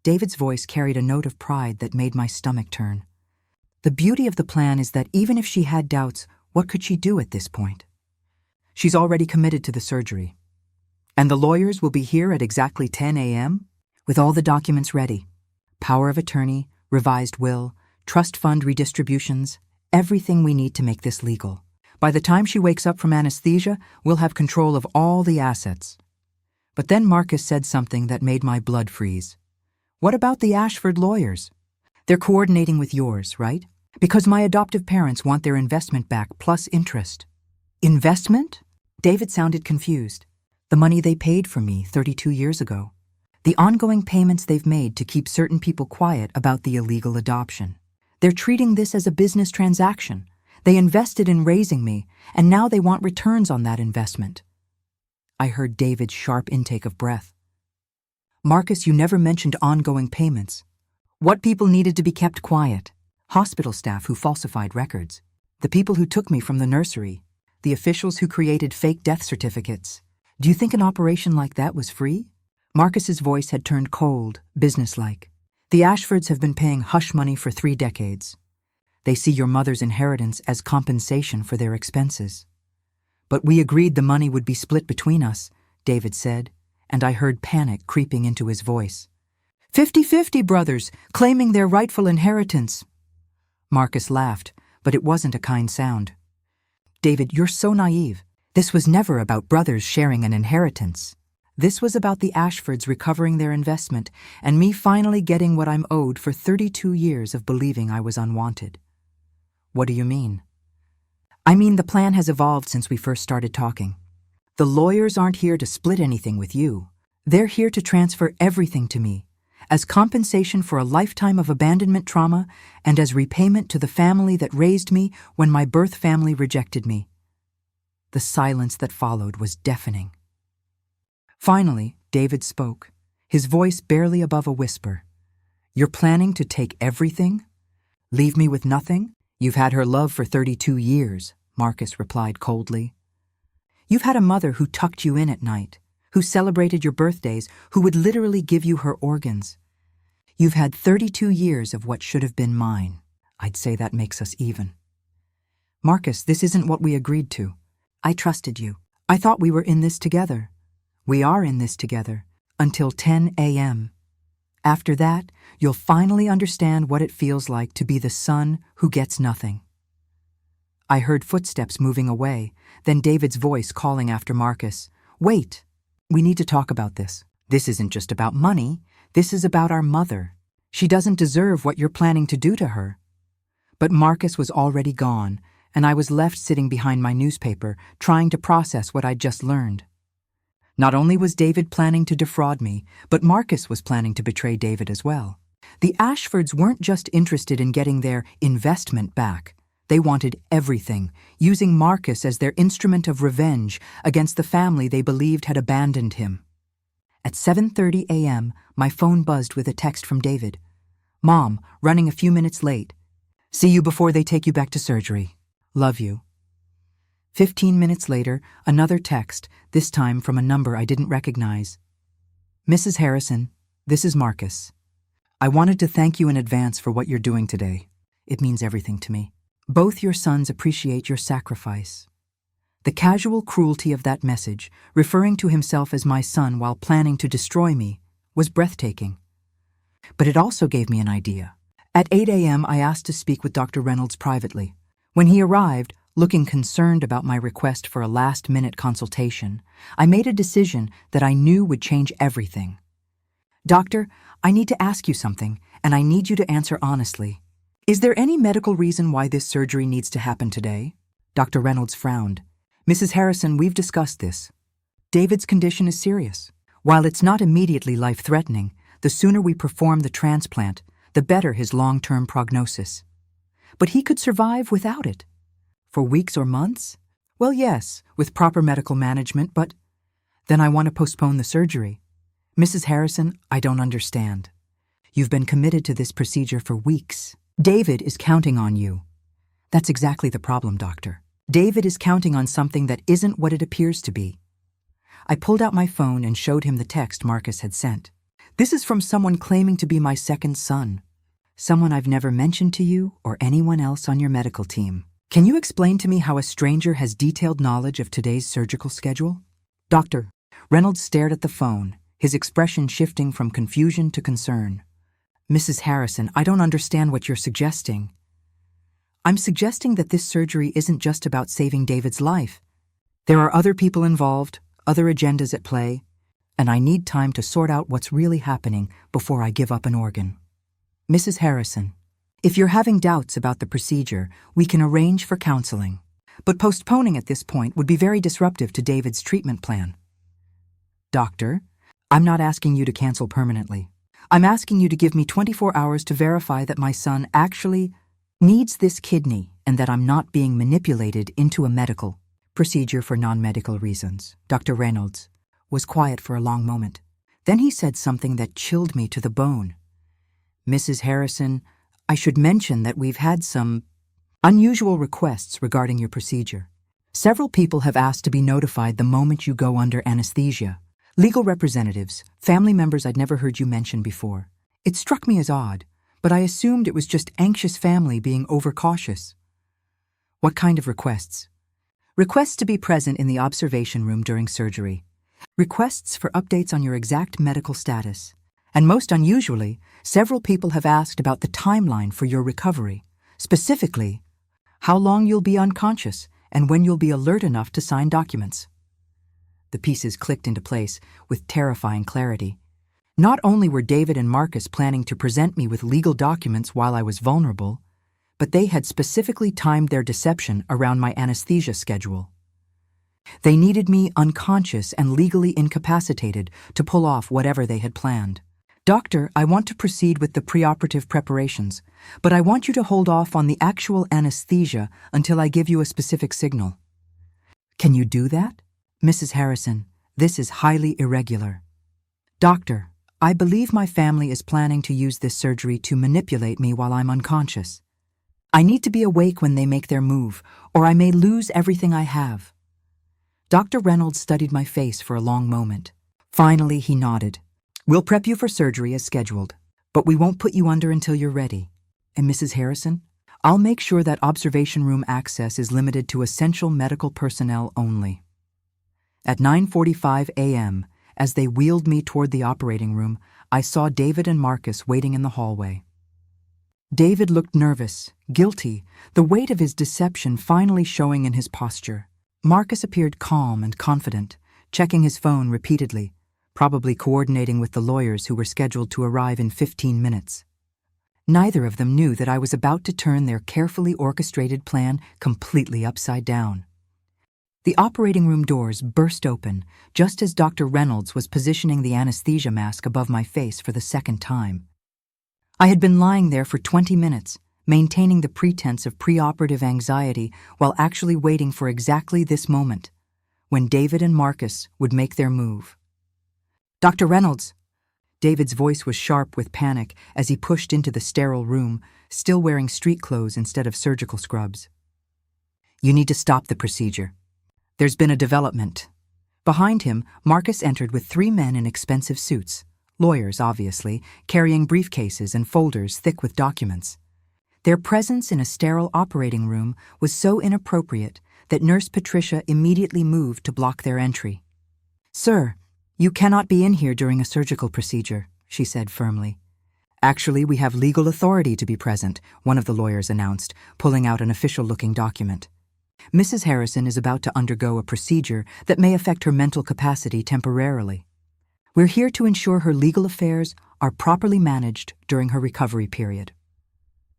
David's voice carried a note of pride that made my stomach turn. The beauty of the plan is that even if she had doubts, what could she do at this point? "She's already committed to the surgery. And the lawyers will be here at exactly 10 a.m. with all the documents ready. Power of attorney, revised will, trust fund redistributions, everything we need to make this legal. By the time she wakes up from anesthesia, we'll have control of all the assets." But then Marcus said something that made my blood freeze. "What about the Ashford lawyers? They're coordinating with yours, right? Because my adoptive parents want their investment back plus interest." "Investment?" David sounded confused. "The money they paid for me 32 years ago. The ongoing payments they've made to keep certain people quiet about the illegal adoption. They're treating this as a business transaction. They invested in raising me, and now they want returns on that investment." I heard David's sharp intake of breath. "Marcus, you never mentioned ongoing payments. What people needed to be kept quiet? Hospital staff who falsified records. The people who took me from the nursery. The officials who created fake death certificates. Do you think an operation like that was free?" Marcus's voice had turned cold, businesslike. "The Ashfords have been paying hush money for 3 decades. They see your mother's inheritance as compensation for their expenses. But we agreed the money would be split between us," David said, and I heard panic creeping into his voice. 50-50 brothers, claiming their rightful inheritance." Marcus laughed, but it wasn't a kind sound. "David, you're so naive. This was never about brothers sharing an inheritance. This was about the Ashfords recovering their investment and me finally getting what I'm owed for 32 years of believing I was unwanted." "What do you mean?" "I mean the plan has evolved since we first started talking. The lawyers aren't here to split anything with you. They're here to transfer everything to me, as compensation for a lifetime of abandonment trauma and as repayment to the family that raised me when my birth family rejected me." The silence that followed was deafening. Finally, David spoke, his voice barely above a whisper. "You're planning to take everything? Leave me with nothing?" "You've had her love for 32 years, Marcus replied coldly. "You've had a mother who tucked you in at night, who celebrated your birthdays, who would literally give you her organs. You've had 32 years of what should have been mine. I'd say that makes us even." "Marcus, this isn't what we agreed to. I trusted you. I thought we were in this together. We are in this together, until 10 a.m. After that, you'll finally understand what it feels like to be the son who gets nothing." I heard footsteps moving away, then David's voice calling after Marcus. "Wait, we need to talk about this. This isn't just about money. This is about our mother. She doesn't deserve what you're planning to do to her." But Marcus was already gone, and I was left sitting behind my newspaper, trying to process what I'd just learned. Not only was David planning to defraud me, but Marcus was planning to betray David as well. The Ashfords weren't just interested in getting their investment back. They wanted everything, using Marcus as their instrument of revenge against the family they believed had abandoned him. At 7:30 a.m., my phone buzzed with a text from David. "Mom, running a few minutes late. See you before they take you back to surgery. Love you." 15 minutes later, another text, this time from a number I didn't recognize. "Mrs. Harrison, this is Marcus. I wanted to thank you in advance for what you're doing today. It means everything to me. Both your sons appreciate your sacrifice." The casual cruelty of that message, referring to himself as my son while planning to destroy me, was breathtaking. But it also gave me an idea. At 8 a.m., I asked to speak with Dr. Reynolds privately. When he arrived, looking concerned about my request for a last-minute consultation, I made a decision that I knew would change everything. "Doctor, I need to ask you something, and I need you to answer honestly. Is there any medical reason why this surgery needs to happen today?" Dr. Reynolds frowned. "Mrs. Harrison, we've discussed this. David's condition is serious. While it's not immediately life-threatening, the sooner we perform the transplant, the better his long-term prognosis. But he could survive without it. For weeks or months? Well, yes, with proper medical management, but then I want to postpone the surgery. Mrs. Harrison, I don't understand. You've been committed to this procedure for weeks. David is counting on you." "That's exactly the problem, doctor. David is counting on something that isn't what it appears to be." I pulled out my phone and showed him the text Marcus had sent. "This is from someone claiming to be my second son. Someone I've never mentioned to you or anyone else on your medical team. Can you explain to me how a stranger has detailed knowledge of today's surgical schedule?" "Doctor." Reynolds stared at the phone, his expression shifting from confusion to concern. "Mrs. Harrison, I don't understand what you're suggesting." "I'm suggesting that this surgery isn't just about saving David's life. There are other people involved, other agendas at play, and I need time to sort out what's really happening before I give up an organ. Mrs. Harrison, if you're having doubts about the procedure, we can arrange for counseling. But postponing at this point would be very disruptive to David's treatment plan." "Doctor, I'm not asking you to cancel permanently. I'm asking you to give me 24 hours to verify that my son actually needs this kidney and that I'm not being manipulated into a medical procedure for non-medical reasons." Dr. Reynolds was quiet for a long moment. Then he said something that chilled me to the bone. "Mrs. Harrison, I should mention that we've had some unusual requests regarding your procedure. Several people have asked to be notified the moment you go under anesthesia. Legal representatives, family members I'd never heard you mention before. It struck me as odd, but I assumed it was just anxious family being overcautious." "What kind of requests?" "Requests to be present in the observation room during surgery. Requests for updates on your exact medical status. And most unusually, several people have asked about the timeline for your recovery. Specifically, how long you'll be unconscious and when you'll be alert enough to sign documents." The pieces clicked into place with terrifying clarity. Not only were David and Marcus planning to present me with legal documents while I was vulnerable, but they had specifically timed their deception around my anesthesia schedule. They needed me unconscious and legally incapacitated to pull off whatever they had planned. "Doctor, I want to proceed with the preoperative preparations, but I want you to hold off on the actual anesthesia until I give you a specific signal." "Can you do that?" "Mrs. Harrison, this is highly irregular." "Doctor, I believe my family is planning to use this surgery to manipulate me while I'm unconscious. I need to be awake when they make their move, or I may lose everything I have." Dr. Reynolds studied my face for a long moment. Finally, he nodded. "We'll prep you for surgery as scheduled, but we won't put you under until you're ready. And Mrs. Harrison, I'll make sure that observation room access is limited to essential medical personnel only." At 9:45 a.m., as they wheeled me toward the operating room, I saw David and Marcus waiting in the hallway. David looked nervous, guilty, the weight of his deception finally showing in his posture. Marcus appeared calm and confident, checking his phone repeatedly, probably coordinating with the lawyers who were scheduled to arrive in 15 minutes. Neither of them knew that I was about to turn their carefully orchestrated plan completely upside down. The operating room doors burst open just as Dr. Reynolds was positioning the anesthesia mask above my face for the second time. I had been lying there for 20 minutes, maintaining the pretense of preoperative anxiety while actually waiting for exactly this moment, when David and Marcus would make their move. "Dr. Reynolds!" David's voice was sharp with panic as he pushed into the sterile room, still wearing street clothes instead of surgical scrubs. "You need to stop the procedure. There's been a development." Behind him, Marcus entered with 3 men in expensive suits, lawyers obviously, carrying briefcases and folders thick with documents. Their presence in a sterile operating room was so inappropriate that Nurse Patricia immediately moved to block their entry. "Sir, you cannot be in here during a surgical procedure," she said firmly. "Actually, we have legal authority to be present," one of the lawyers announced, pulling out an official-looking document. "Mrs. Harrison is about to undergo a procedure that may affect her mental capacity temporarily. We're here to ensure her legal affairs are properly managed during her recovery period."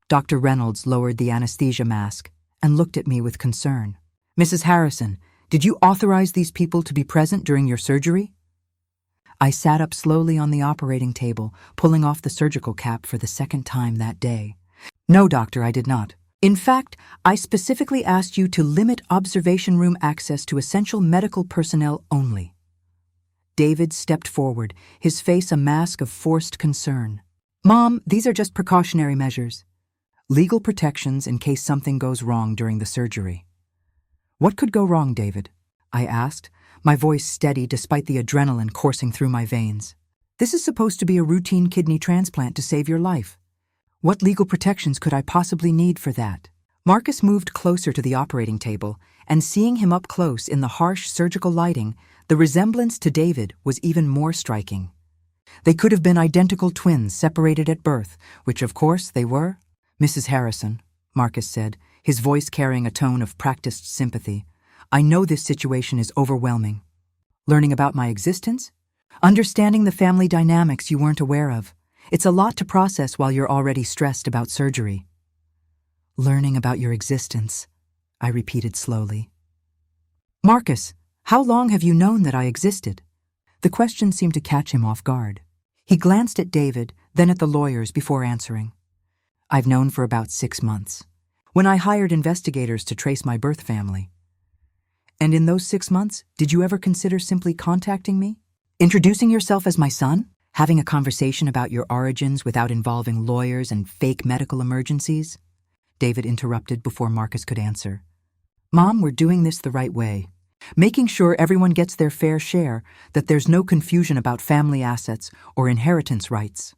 Dr. Reynolds lowered the anesthesia mask and looked at me with concern. "Mrs. Harrison, did you authorize these people to be present during your surgery?" I sat up slowly on the operating table, pulling off the surgical cap for the second time that day. "No, doctor, I did not. In fact, I specifically asked you to limit observation room access to essential medical personnel only." David stepped forward, his face a mask of forced concern. "Mom, these are just precautionary measures. Legal protections in case something goes wrong during the surgery." "What could go wrong, David?" I asked, my voice steady despite the adrenaline coursing through my veins. "This is supposed to be a routine kidney transplant to save your life. What legal protections could I possibly need for that?" Marcus moved closer to the operating table, and seeing him up close in the harsh surgical lighting, the resemblance to David was even more striking. They could have been identical twins separated at birth, which of course they were. "Mrs. Harrison," Marcus said, his voice carrying a tone of practiced sympathy, "I know this situation is overwhelming. Learning about my existence? Understanding the family dynamics you weren't aware of. It's a lot to process while you're already stressed about surgery." "Learning about your existence," I repeated slowly. "Marcus, how long have you known that I existed?" The question seemed to catch him off guard. He glanced at David, then at the lawyers before answering. "I've known for about 6 months, when I hired investigators to trace my birth family." "And in those 6 months, did you ever consider simply contacting me? Introducing yourself as my son? Having a conversation about your origins without involving lawyers and fake medical emergencies?" David interrupted before Marcus could answer. "Mom, we're doing this the right way. Making sure everyone gets their fair share, that there's no confusion about family assets or inheritance rights."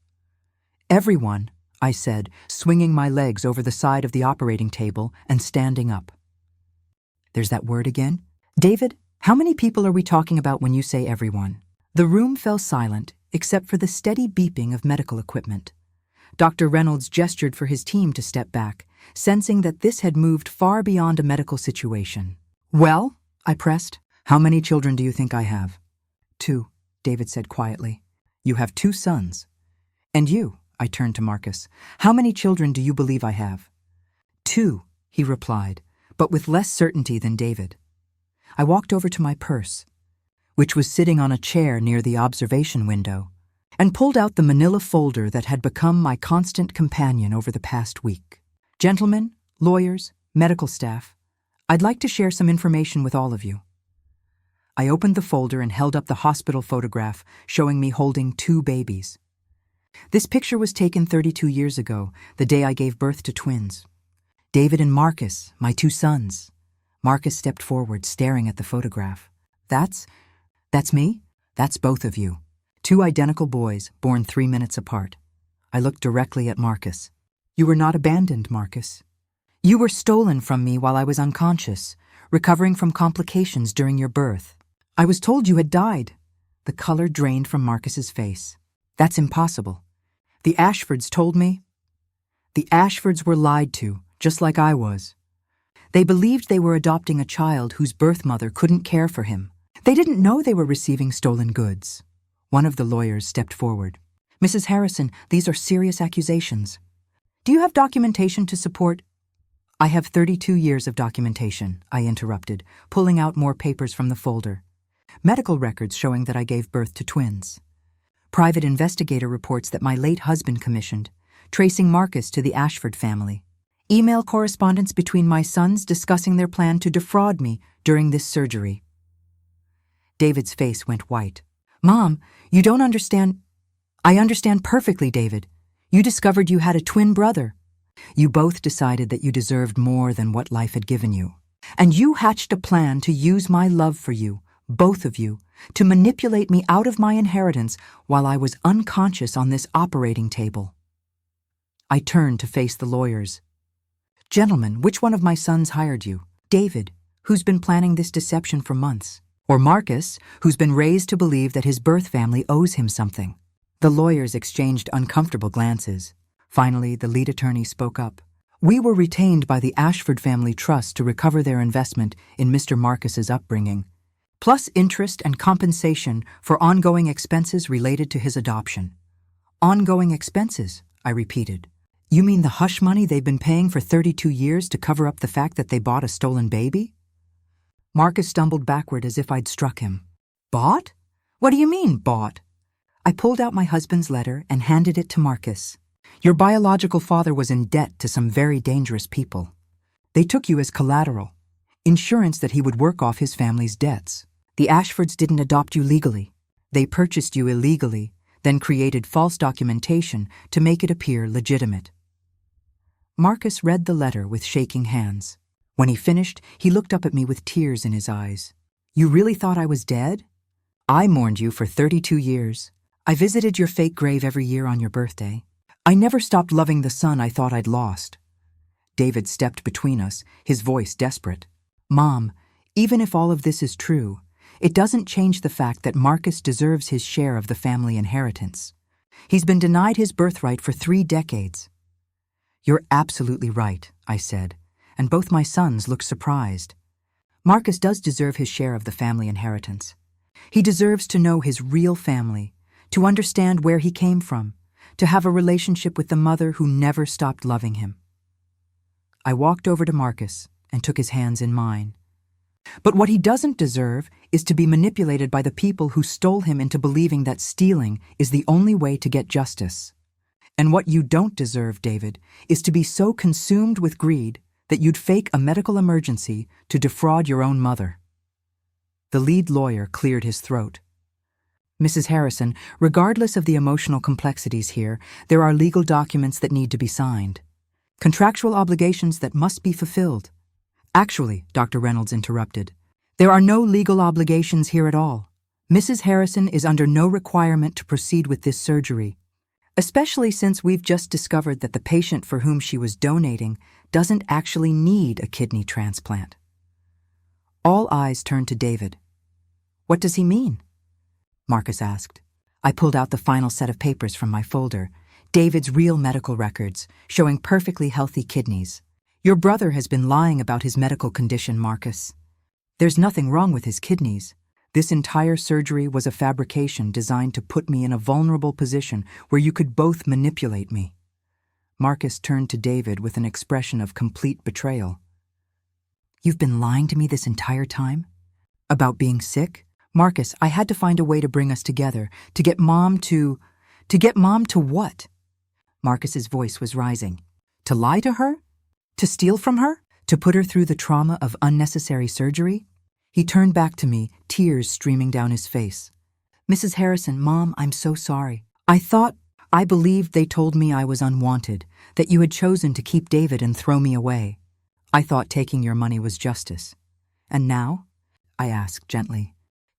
"Everyone," I said, swinging my legs over the side of the operating table and standing up. "There's that word again. David, how many people are we talking about when you say everyone?" The room fell silent, except for the steady beeping of medical equipment. Dr. Reynolds gestured for his team to step back, sensing that this had moved far beyond a medical situation. "Well," I pressed, "how many children do you think I have?" "2, David said quietly. "You have 2 sons. And you," I turned to Marcus, "how many children do you believe I have?" "2, he replied, but with less certainty than David. I walked over to my purse, which was sitting on a chair near the observation window, and pulled out the manila folder that had become my constant companion over the past week. "Gentlemen, lawyers, medical staff, I'd like to share some information with all of you." I opened the folder and held up the hospital photograph showing me holding 2 babies. This picture was taken 32 years ago, the day I gave birth to twins. David and Marcus, my 2 sons. Marcus stepped forward, staring at the photograph. That's me? That's both of you. 2 identical boys, born 3 minutes apart." I looked directly at Marcus. "You were not abandoned, Marcus. You were stolen from me while I was unconscious, recovering from complications during your birth. I was told you had died." The color drained from Marcus's face. "That's impossible. The Ashfords told me." "The Ashfords were lied to, just like I was. They believed they were adopting a child whose birth mother couldn't care for him. They didn't know they were receiving stolen goods." One of the lawyers stepped forward. "Mrs. Harrison, these are serious accusations. Do you have documentation to support?" I have 32 years of documentation, I interrupted, pulling out more papers from the folder. Medical records showing that I gave birth to twins. Private investigator reports that my late husband commissioned, tracing Marcus to the Ashford family. Email correspondence between my sons discussing their plan to defraud me during this surgery. David's face went white. Mom, you don't understand. I understand perfectly, David. You discovered you had a twin brother. You both decided that you deserved more than what life had given you. And you hatched a plan to use my love for you, both of you, to manipulate me out of my inheritance while I was unconscious on this operating table. I turned to face the lawyers. Gentlemen, which one of my sons hired you? David, who's been planning this deception for months, or Marcus, who's been raised to believe that his birth family owes him something? The lawyers exchanged uncomfortable glances. Finally, the lead attorney spoke up. We were retained by the Ashford Family Trust to recover their investment in Mr. Marcus's upbringing, plus interest and compensation for ongoing expenses related to his adoption. Ongoing expenses, I repeated. You mean the hush money they've been paying for 32 years to cover up the fact that they bought a stolen baby? Marcus stumbled backward as if I'd struck him. Bought? What do you mean, bought? I pulled out my husband's letter and handed it to Marcus. Your biological father was in debt to some very dangerous people. They took you as collateral, insurance that he would work off his family's debts. The Ashfords didn't adopt you legally. They purchased you illegally, then created false documentation to make it appear legitimate. Marcus read the letter with shaking hands. When he finished, he looked up at me with tears in his eyes. You really thought I was dead? I mourned you for 32 years. I visited your fake grave every year on your birthday. I never stopped loving the son I thought I'd lost. David stepped between us, his voice desperate. Mom, even if all of this is true, it doesn't change the fact that Marcus deserves his share of the family inheritance. He's been denied his birthright for 3 decades. You're absolutely right, I said, and both my sons looked surprised. Marcus does deserve his share of the family inheritance. He deserves to know his real family, to understand where he came from, to have a relationship with the mother who never stopped loving him. I walked over to Marcus and took his hands in mine. But what he doesn't deserve is to be manipulated by the people who stole him into believing that stealing is the only way to get justice. And what you don't deserve, David, is to be so consumed with greed that you'd fake a medical emergency to defraud your own mother. The lead lawyer cleared his throat. Mrs. Harrison, regardless of the emotional complexities here, there are legal documents that need to be signed. Contractual obligations that must be fulfilled. Actually, Dr. Reynolds interrupted, there are no legal obligations here at all. Mrs. Harrison is under no requirement to proceed with this surgery, especially since we've just discovered that the patient for whom she was donating doesn't actually need a kidney transplant. All eyes turned to David. What does he mean? Marcus asked. I pulled out the final set of papers from my folder, David's real medical records, showing perfectly healthy kidneys. Your brother has been lying about his medical condition, Marcus. There's nothing wrong with his kidneys. This entire surgery was a fabrication designed to put me in a vulnerable position where you could both manipulate me. Marcus turned to David with an expression of complete betrayal. You've been lying to me this entire time? About being sick? Marcus, I had to find a way to bring us together, to get Mom to what? Marcus's voice was rising. To lie to her? To steal from her? To put her through the trauma of unnecessary surgery? He turned back to me, tears streaming down his face. Mrs. Harrison, Mom, I'm so sorry. I believed they told me I was unwanted, that you had chosen to keep David and throw me away. I thought taking your money was justice. And now? I asked gently.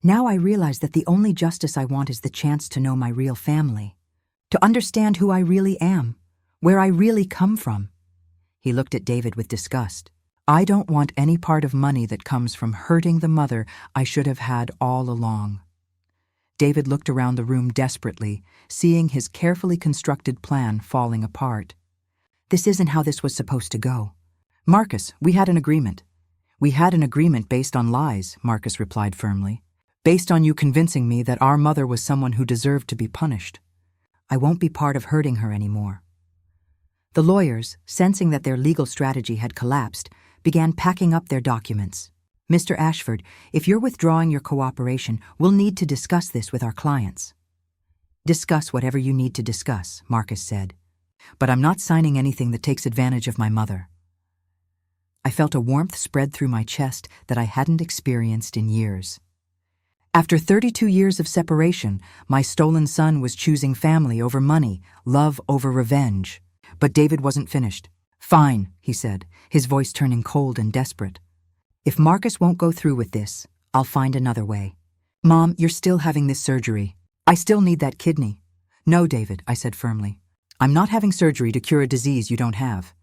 Now I realize that the only justice I want is the chance to know my real family, to understand who I really am, where I really come from. He looked at David with disgust. I don't want any part of money that comes from hurting the mother I should have had all along. David looked around the room desperately, seeing his carefully constructed plan falling apart. This isn't how this was supposed to go. Marcus, we had an agreement. We had an agreement based on lies, Marcus replied firmly. Based on you convincing me that our mother was someone who deserved to be punished. I won't be part of hurting her anymore. The lawyers, sensing that their legal strategy had collapsed, began packing up their documents. "Mr. Ashford, if you're withdrawing your cooperation, we'll need to discuss this with our clients." "Discuss whatever you need to discuss," Marcus said. "But I'm not signing anything that takes advantage of my mother." I felt a warmth spread through my chest that I hadn't experienced in years. After 32 years of separation, my stolen son was choosing family over money, love over revenge. But David wasn't finished. "Fine," he said, his voice turning cold and desperate. "If Marcus won't go through with this, I'll find another way. Mom, you're still having this surgery. I still need that kidney." "No, David," I said firmly. "I'm not having surgery to cure a disease you don't have.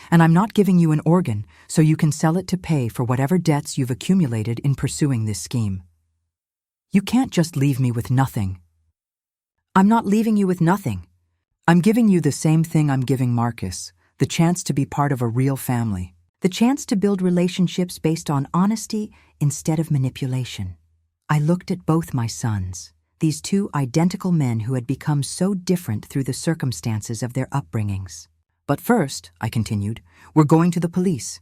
And I'm not giving you an organ so you can sell it to pay for whatever debts you've accumulated in pursuing this scheme. You can't just leave me with nothing." "I'm not leaving you with nothing. I'm giving you the same thing I'm giving Marcus, the chance to be part of a real family. The chance to build relationships based on honesty instead of manipulation." I looked at both my sons, these two identical men who had become so different through the circumstances of their upbringings. "But first," I continued, "we're going to the police.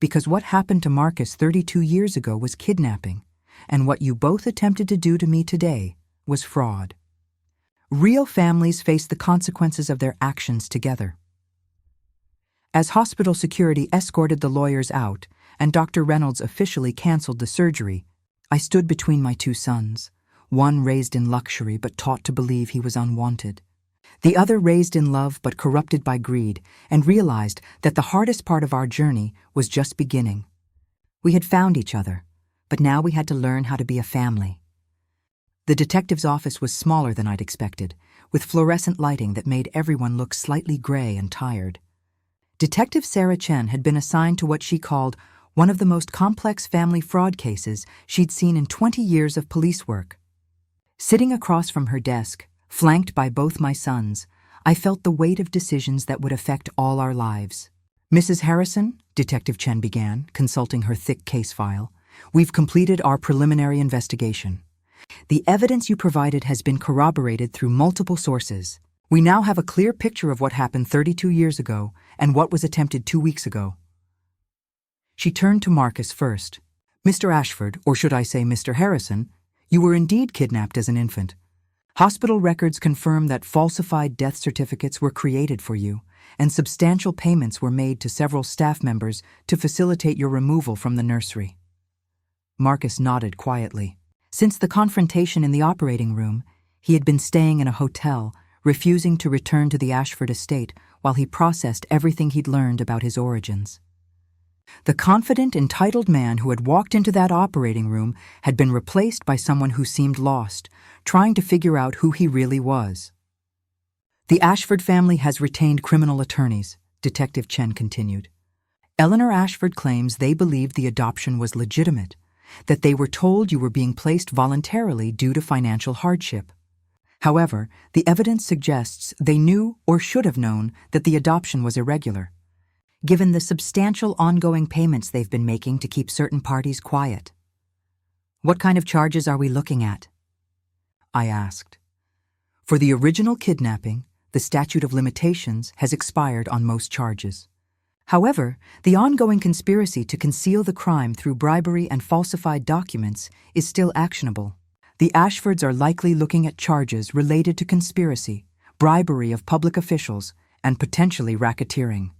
Because what happened to Marcus 32 years ago was kidnapping, and what you both attempted to do to me today was fraud. Real families face the consequences of their actions together." As hospital security escorted the lawyers out and Dr. Reynolds officially canceled the surgery, I stood between my two sons, one raised in luxury but taught to believe he was unwanted, the other raised in love but corrupted by greed, and realized that the hardest part of our journey was just beginning. We had found each other, but now we had to learn how to be a family. The detective's office was smaller than I'd expected, with fluorescent lighting that made everyone look slightly gray and tired. Detective Sarah Chen had been assigned to what she called one of the most complex family fraud cases she'd seen in 20 years of police work. Sitting across from her desk, flanked by both my sons, I felt the weight of decisions that would affect all our lives. "Mrs. Harrison," Detective Chen began, consulting her thick case file, "we've completed our preliminary investigation. The evidence you provided has been corroborated through multiple sources. We now have a clear picture of what happened 32 years ago and what was attempted 2 weeks ago." She turned to Marcus first. "Mr. Ashford, or should I say Mr. Harrison, you were indeed kidnapped as an infant. Hospital records confirm that falsified death certificates were created for you, and substantial payments were made to several staff members to facilitate your removal from the nursery." Marcus nodded quietly. Since the confrontation in the operating room, he had been staying in a hotel, refusing to return to the Ashford estate while he processed everything he'd learned about his origins. The confident, entitled man who had walked into that operating room had been replaced by someone who seemed lost, trying to figure out who he really was. "The Ashford family has retained criminal attorneys," Detective Chen continued. "Eleanor Ashford claims they believed the adoption was legitimate, that they were told you were being placed voluntarily due to financial hardship. However, the evidence suggests they knew or should have known that the adoption was irregular, given the substantial ongoing payments they've been making to keep certain parties quiet." "What kind of charges are we looking at?" I asked. For the original kidnapping, the statute of limitations has expired on most charges. However, the ongoing conspiracy to conceal the crime through bribery and falsified documents is still actionable. The Ashfords are likely looking at charges related to conspiracy, bribery of public officials, and potentially racketeering.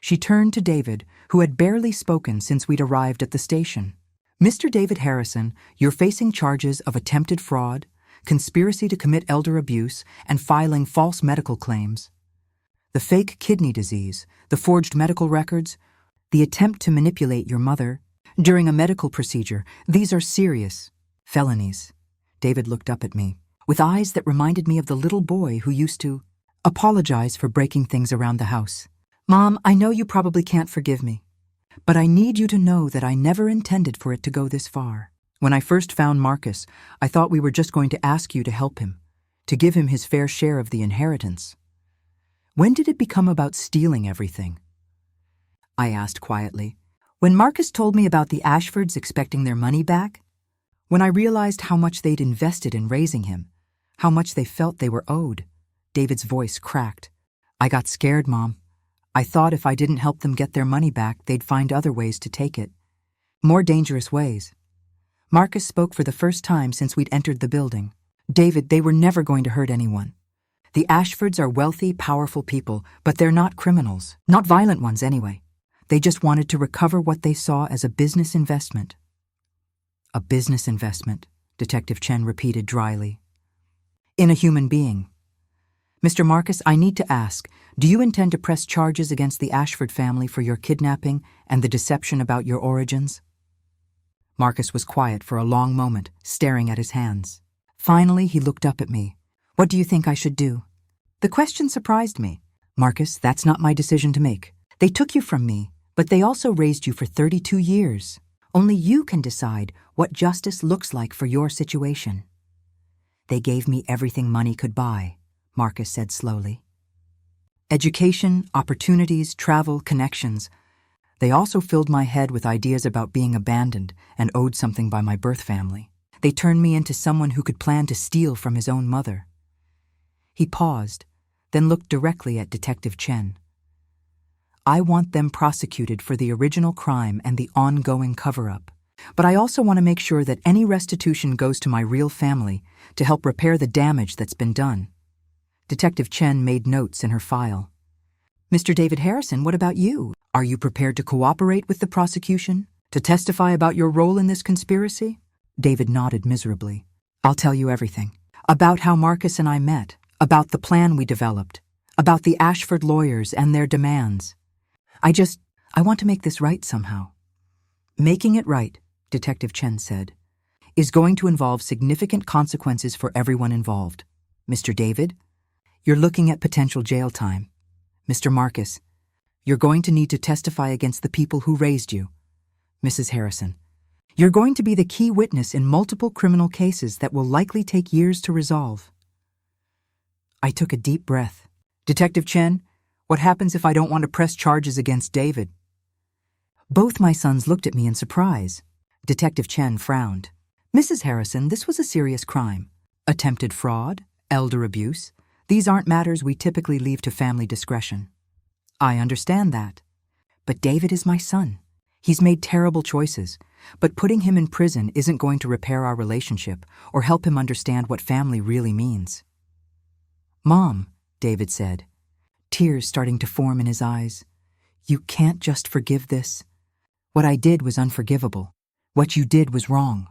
She turned to David, who had barely spoken since we'd arrived at the station. "Mr. David Harrison, you're facing charges of attempted fraud, conspiracy to commit elder abuse, and filing false medical claims. The fake kidney disease, the forged medical records, the attempt to manipulate your mother during a medical procedure, these are serious felonies." David looked up at me, with eyes that reminded me of the little boy who used to apologize for breaking things around the house. "Mom, I know you probably can't forgive me, but I need you to know that I never intended for it to go this far. When I first found Marcus, I thought we were just going to ask you to help him, to give him his fair share of the inheritance. When did it become about stealing everything?" I asked quietly. "When Marcus told me about the Ashfords expecting their money back, when I realized how much they'd invested in raising him, how much they felt they were owed." David's voice cracked. "I got scared, Mom. I thought if I didn't help them get their money back, they'd find other ways to take it. More dangerous ways. Marcus spoke for the first time since we'd entered the building. David, they were never going to hurt anyone. The Ashfords are wealthy, powerful people, but they're not criminals. Not violent ones, anyway. They just wanted to recover what they saw as a business investment. A business investment, Detective Chen repeated dryly. In a human being. Mr. Marcus, I need to ask, do you intend to press charges against the Ashford family for your kidnapping and the deception about your origins? Marcus was quiet for a long moment, staring at his hands. Finally, he looked up at me. What do you think I should do? The question surprised me. Marcus, that's not my decision to make. They took you from me, but they also raised you for 32 years. Only you can decide what justice looks like for your situation. They gave me everything money could buy, Marcus said slowly. Education, opportunities, travel, connections. They also filled my head with ideas about being abandoned and owed something by my birth family. They turned me into someone who could plan to steal from his own mother. He paused, then looked directly at Detective Chen. I want them prosecuted for the original crime and the ongoing cover-up. But I also want to make sure that any restitution goes to my real family to help repair the damage that's been done. Detective Chen made notes in her file. Mr. David Harrison, what about you? Are you prepared to cooperate with the prosecution? To testify about your role in this conspiracy? David nodded miserably. I'll tell you everything. About how Marcus and I met. About the plan we developed. About the Ashford lawyers and their demands. I want to make this right somehow. Making it right, Detective Chen said, is going to involve significant consequences for everyone involved. Mr. David, you're looking at potential jail time. Mr. Marcus, you're going to need to testify against the people who raised you. Mrs. Harrison, you're going to be the key witness in multiple criminal cases that will likely take years to resolve. I took a deep breath. Detective Chen, what happens if I don't want to press charges against David? Both my sons looked at me in surprise. Detective Chen frowned. Mrs. Harrison, this was a serious crime. Attempted fraud, elder abuse. These aren't matters we typically leave to family discretion. I understand that. But David is my son. He's made terrible choices, but putting him in prison isn't going to repair our relationship or help him understand what family really means. Mom, David said, tears starting to form in his eyes. You can't just forgive this. What I did was unforgivable. What you did was wrong.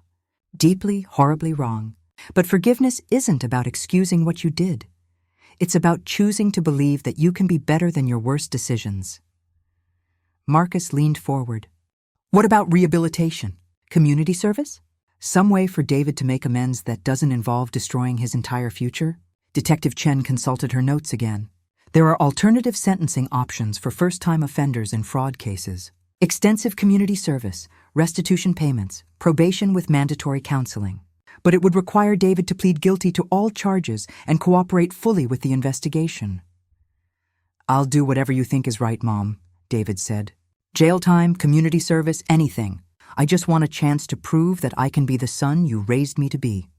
Deeply, horribly wrong. But forgiveness isn't about excusing what you did. It's about choosing to believe that you can be better than your worst decisions. Marcus leaned forward. What about rehabilitation? Community service? Some way for David to make amends that doesn't involve destroying his entire future? Detective Chen consulted her notes again. There are alternative sentencing options for first-time offenders in fraud cases. Extensive community service, restitution payments, probation with mandatory counseling. But it would require David to plead guilty to all charges and cooperate fully with the investigation. I'll do whatever you think is right, Mom, David said. Jail time, community service, anything. I just want a chance to prove that I can be the son you raised me to be.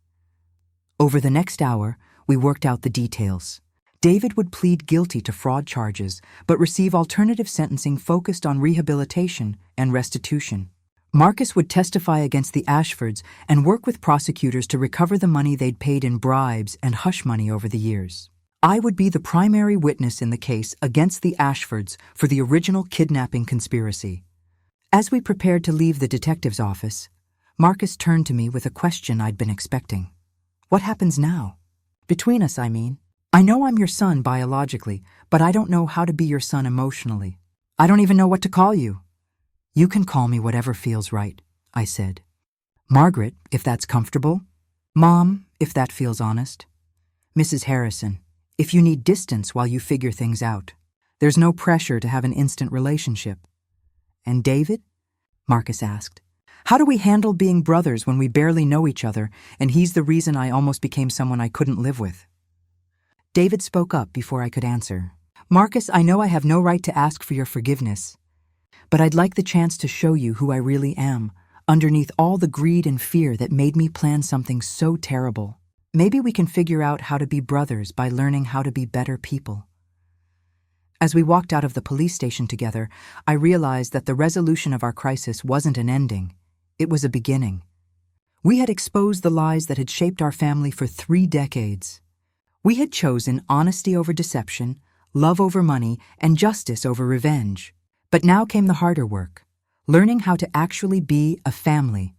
Over the next hour, we worked out the details. David would plead guilty to fraud charges, but receive alternative sentencing focused on rehabilitation and restitution. Marcus would testify against the Ashfords and work with prosecutors to recover the money they'd paid in bribes and hush money over the years. I would be the primary witness in the case against the Ashfords for the original kidnapping conspiracy. As we prepared to leave the detective's office, Marcus turned to me with a question I'd been expecting. What happens now? Between us, I mean. I know I'm your son biologically, but I don't know how to be your son emotionally. I don't even know what to call you. You can call me whatever feels right, I said. Margaret, if that's comfortable. Mom, if that feels honest. Mrs. Harrison, if you need distance while you figure things out. There's no pressure to have an instant relationship. And David? Marcus asked. How do we handle being brothers when we barely know each other and he's the reason I almost became someone I couldn't live with? David spoke up before I could answer. Marcus, I know I have no right to ask for your forgiveness, but I'd like the chance to show you who I really am, underneath all the greed and fear that made me plan something so terrible. Maybe we can figure out how to be brothers by learning how to be better people. As we walked out of the police station together, I realized that the resolution of our crisis wasn't an ending. It was a beginning. We had exposed the lies that had shaped our family for 3 decades. We had chosen honesty over deception, love over money, and justice over revenge. But now came the harder work, learning how to actually be a family.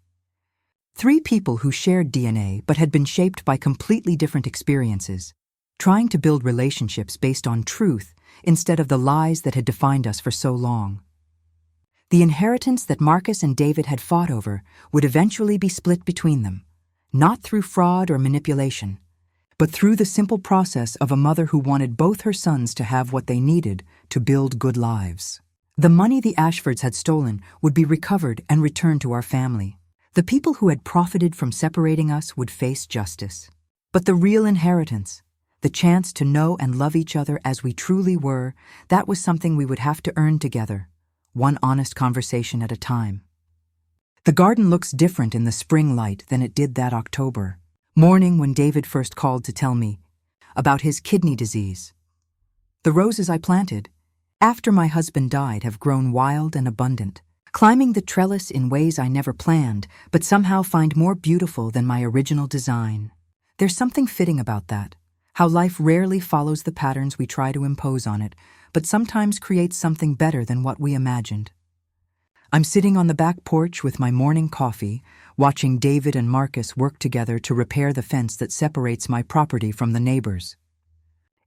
3 people who shared DNA but had been shaped by completely different experiences, trying to build relationships based on truth instead of the lies that had defined us for so long. The inheritance that Marcus and David had fought over would eventually be split between them, not through fraud or manipulation, but through the simple process of a mother who wanted both her sons to have what they needed to build good lives. The money the Ashfords had stolen would be recovered and returned to our family. The people who had profited from separating us would face justice. But the real inheritance, the chance to know and love each other as we truly were, that was something we would have to earn together, one honest conversation at a time. The garden looks different in the spring light than it did that October morning when David first called to tell me about his kidney disease. The roses I planted, after my husband died, have grown wild and abundant, climbing the trellis in ways I never planned, but somehow find more beautiful than my original design. There's something fitting about that, how life rarely follows the patterns we try to impose on it, but sometimes creates something better than what we imagined. I'm sitting on the back porch with my morning coffee, watching David and Marcus work together to repair the fence that separates my property from the neighbors.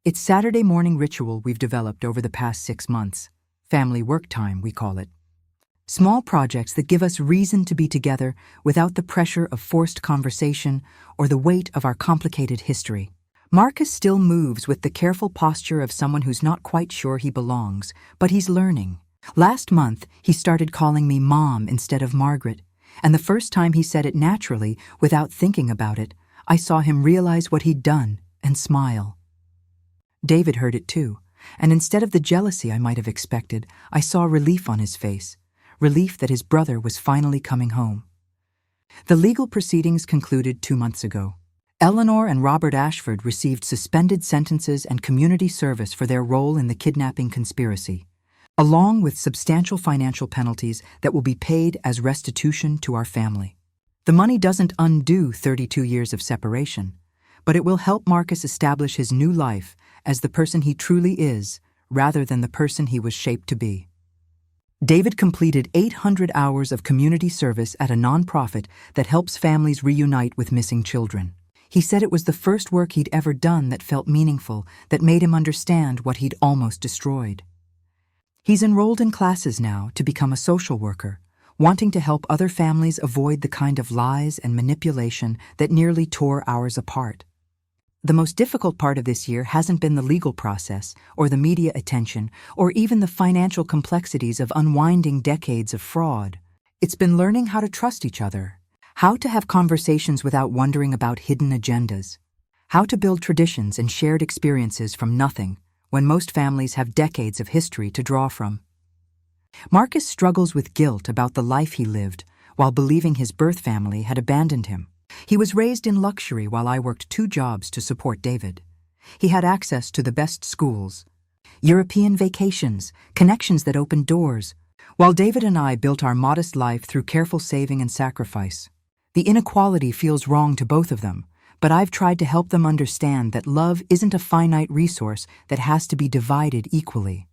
It's Saturday morning ritual we've developed over the past 6 months. Family work time, we call it. Small projects that give us reason to be together without the pressure of forced conversation or the weight of our complicated history. Marcus still moves with the careful posture of someone who's not quite sure he belongs, but he's learning. Last month, he started calling me Mom instead of Margaret, and the first time he said it naturally, without thinking about it, I saw him realize what he'd done and smile. David heard it too, and instead of the jealousy I might have expected, I saw relief on his face. Relief that his brother was finally coming home. The legal proceedings concluded 2 months ago. Eleanor and Robert Ashford received suspended sentences and community service for their role in the kidnapping conspiracy, along with substantial financial penalties that will be paid as restitution to our family. The money doesn't undo 32 years of separation, but it will help Marcus establish his new life as the person he truly is, rather than the person he was shaped to be. David completed 800 hours of community service at a nonprofit that helps families reunite with missing children. He said it was the first work he'd ever done that felt meaningful, that made him understand what he'd almost destroyed. He's enrolled in classes now to become a social worker, wanting to help other families avoid the kind of lies and manipulation that nearly tore ours apart. The most difficult part of this year hasn't been the legal process, or the media attention, or even the financial complexities of unwinding decades of fraud. It's been learning how to trust each other, how to have conversations without wondering about hidden agendas, how to build traditions and shared experiences from nothing, when most families have decades of history to draw from. Marcus struggles with guilt about the life he lived, while believing his birth family had abandoned him. He was raised in luxury while I worked 2 jobs to support David. He had access to the best schools, European vacations, connections that opened doors, while David and I built our modest life through careful saving and sacrifice. The inequality feels wrong to both of them, but I've tried to help them understand that love isn't a finite resource that has to be divided equally.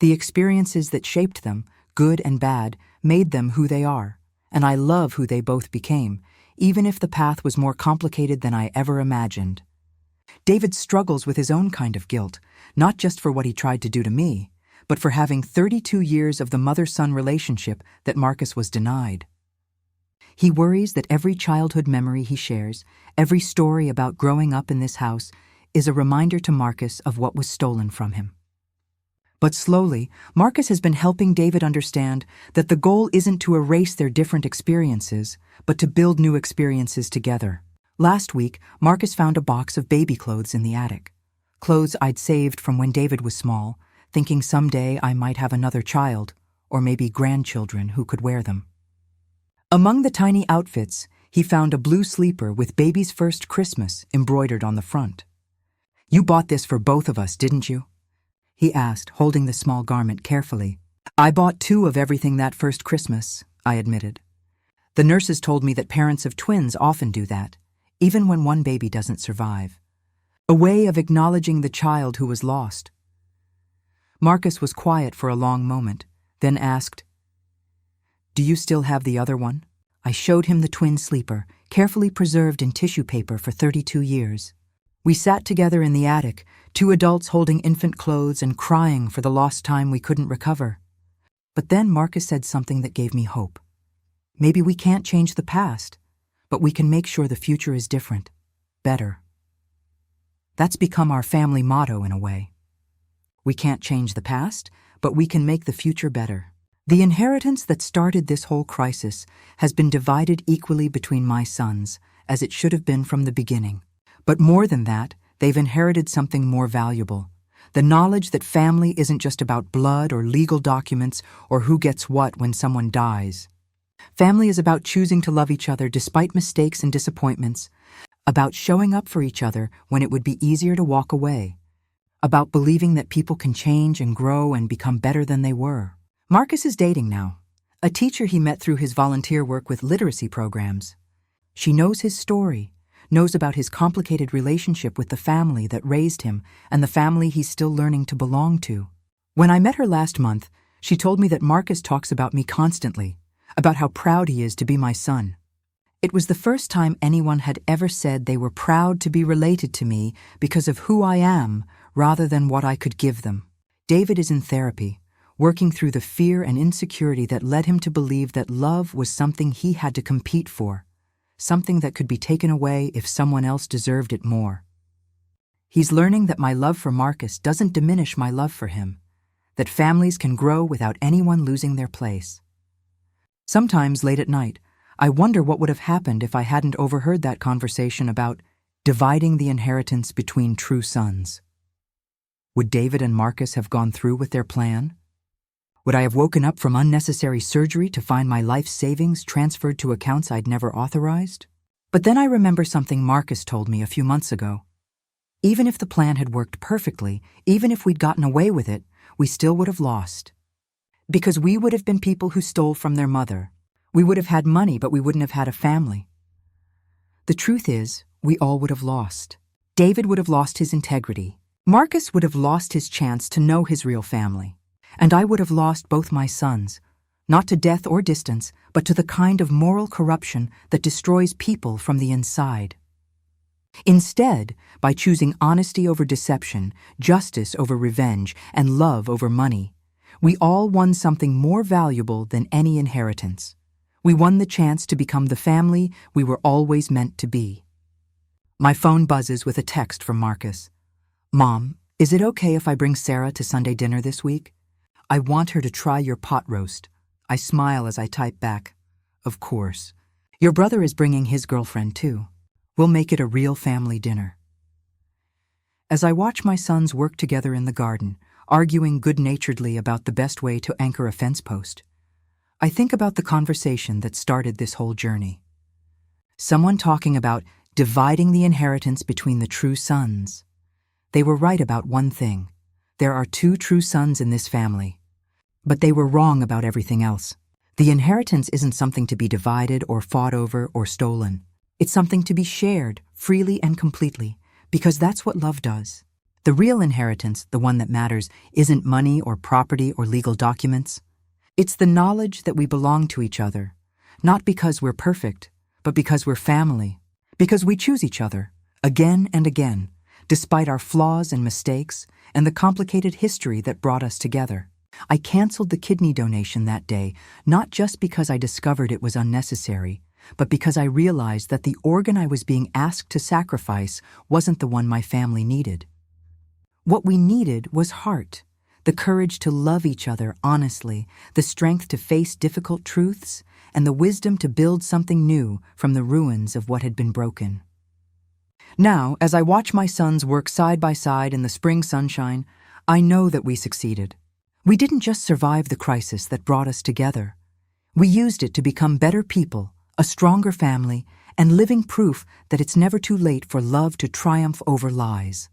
The experiences that shaped them, good and bad, made them who they are, and I love who they both became, even if the path was more complicated than I ever imagined. David struggles with his own kind of guilt, not just for what he tried to do to me, but for having 32 years of the mother-son relationship that Marcus was denied. He worries that every childhood memory he shares, every story about growing up in this house, is a reminder to Marcus of what was stolen from him. But slowly, Marcus has been helping David understand that the goal isn't to erase their different experiences, but to build new experiences together. Last week, Marcus found a box of baby clothes in the attic. Clothes I'd saved from when David was small, thinking someday I might have another child, or maybe grandchildren who could wear them. Among the tiny outfits, he found a blue sleeper with baby's first Christmas embroidered on the front. "You bought this for both of us, didn't you?" he asked, holding the small garment carefully. I bought 2 of everything that first Christmas, I admitted. The nurses told me that parents of twins often do that, even when one baby doesn't survive. A way of acknowledging the child who was lost. Marcus was quiet for a long moment, then asked, "Do you still have the other one?" I showed him the twin sleeper, carefully preserved in tissue paper for 32 years. We sat together in the attic, 2 adults holding infant clothes and crying for the lost time we couldn't recover. But then Marcus said something that gave me hope. Maybe we can't change the past, but we can make sure the future is different, better. That's become our family motto in a way. We can't change the past, but we can make the future better. The inheritance that started this whole crisis has been divided equally between my sons, as it should have been from the beginning. But more than that, they've inherited something more valuable. The knowledge that family isn't just about blood or legal documents or who gets what when someone dies. Family is about choosing to love each other despite mistakes and disappointments, about showing up for each other when it would be easier to walk away, about believing that people can change and grow and become better than they were. Marcus is dating now, a teacher he met through his volunteer work with literacy programs. She knows his story, knows about his complicated relationship with the family that raised him and the family he's still learning to belong to. When I met her last month, she told me that Marcus talks about me constantly, about how proud he is to be my son. It was the first time anyone had ever said they were proud to be related to me because of who I am rather than what I could give them. David is in therapy, working through the fear and insecurity that led him to believe that love was something he had to compete for, something that could be taken away if someone else deserved it more. He's learning that my love for Marcus doesn't diminish my love for him, that families can grow without anyone losing their place. Sometimes late at night, I wonder what would have happened if I hadn't overheard that conversation about dividing the inheritance between true sons. Would David and Marcus have gone through with their plan? Would I have woken up from unnecessary surgery to find my life savings transferred to accounts I'd never authorized? But then I remember something Marcus told me a few months ago. Even if the plan had worked perfectly, even if we'd gotten away with it, we still would have lost. Because we would have been people who stole from their mother. We would have had money, but we wouldn't have had a family. The truth is, we all would have lost. David would have lost his integrity. Marcus would have lost his chance to know his real family. And I would have lost both my sons, not to death or distance, but to the kind of moral corruption that destroys people from the inside. Instead, by choosing honesty over deception, justice over revenge, and love over money, we all won something more valuable than any inheritance. We won the chance to become the family we were always meant to be. My phone buzzes with a text from Marcus. "Mom, is it okay if I bring Sarah to Sunday dinner this week? I want her to try your pot roast." I smile as I type back, "Of course. Your brother is bringing his girlfriend too. We'll make it a real family dinner." As I watch my sons work together in the garden, arguing good-naturedly about the best way to anchor a fence post, I think about the conversation that started this whole journey. Someone talking about dividing the inheritance between the true sons. They were right about one thing. There are 2 true sons in this family. But they were wrong about everything else. The inheritance isn't something to be divided or fought over or stolen. It's something to be shared freely and completely, because that's what love does. The real inheritance, the one that matters, isn't money or property or legal documents. It's the knowledge that we belong to each other, not because we're perfect, but because we're family, because we choose each other, again and again, despite our flaws and mistakes and the complicated history that brought us together. I canceled the kidney donation that day, not just because I discovered it was unnecessary, but because I realized that the organ I was being asked to sacrifice wasn't the one my family needed. What we needed was heart, the courage to love each other honestly, the strength to face difficult truths, and the wisdom to build something new from the ruins of what had been broken. Now, as I watch my sons work side by side in the spring sunshine, I know that we succeeded. We didn't just survive the crisis that brought us together. We used it to become better people, a stronger family, and living proof that it's never too late for love to triumph over lies.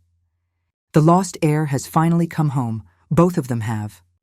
The lost heir has finally come home, Both of them have.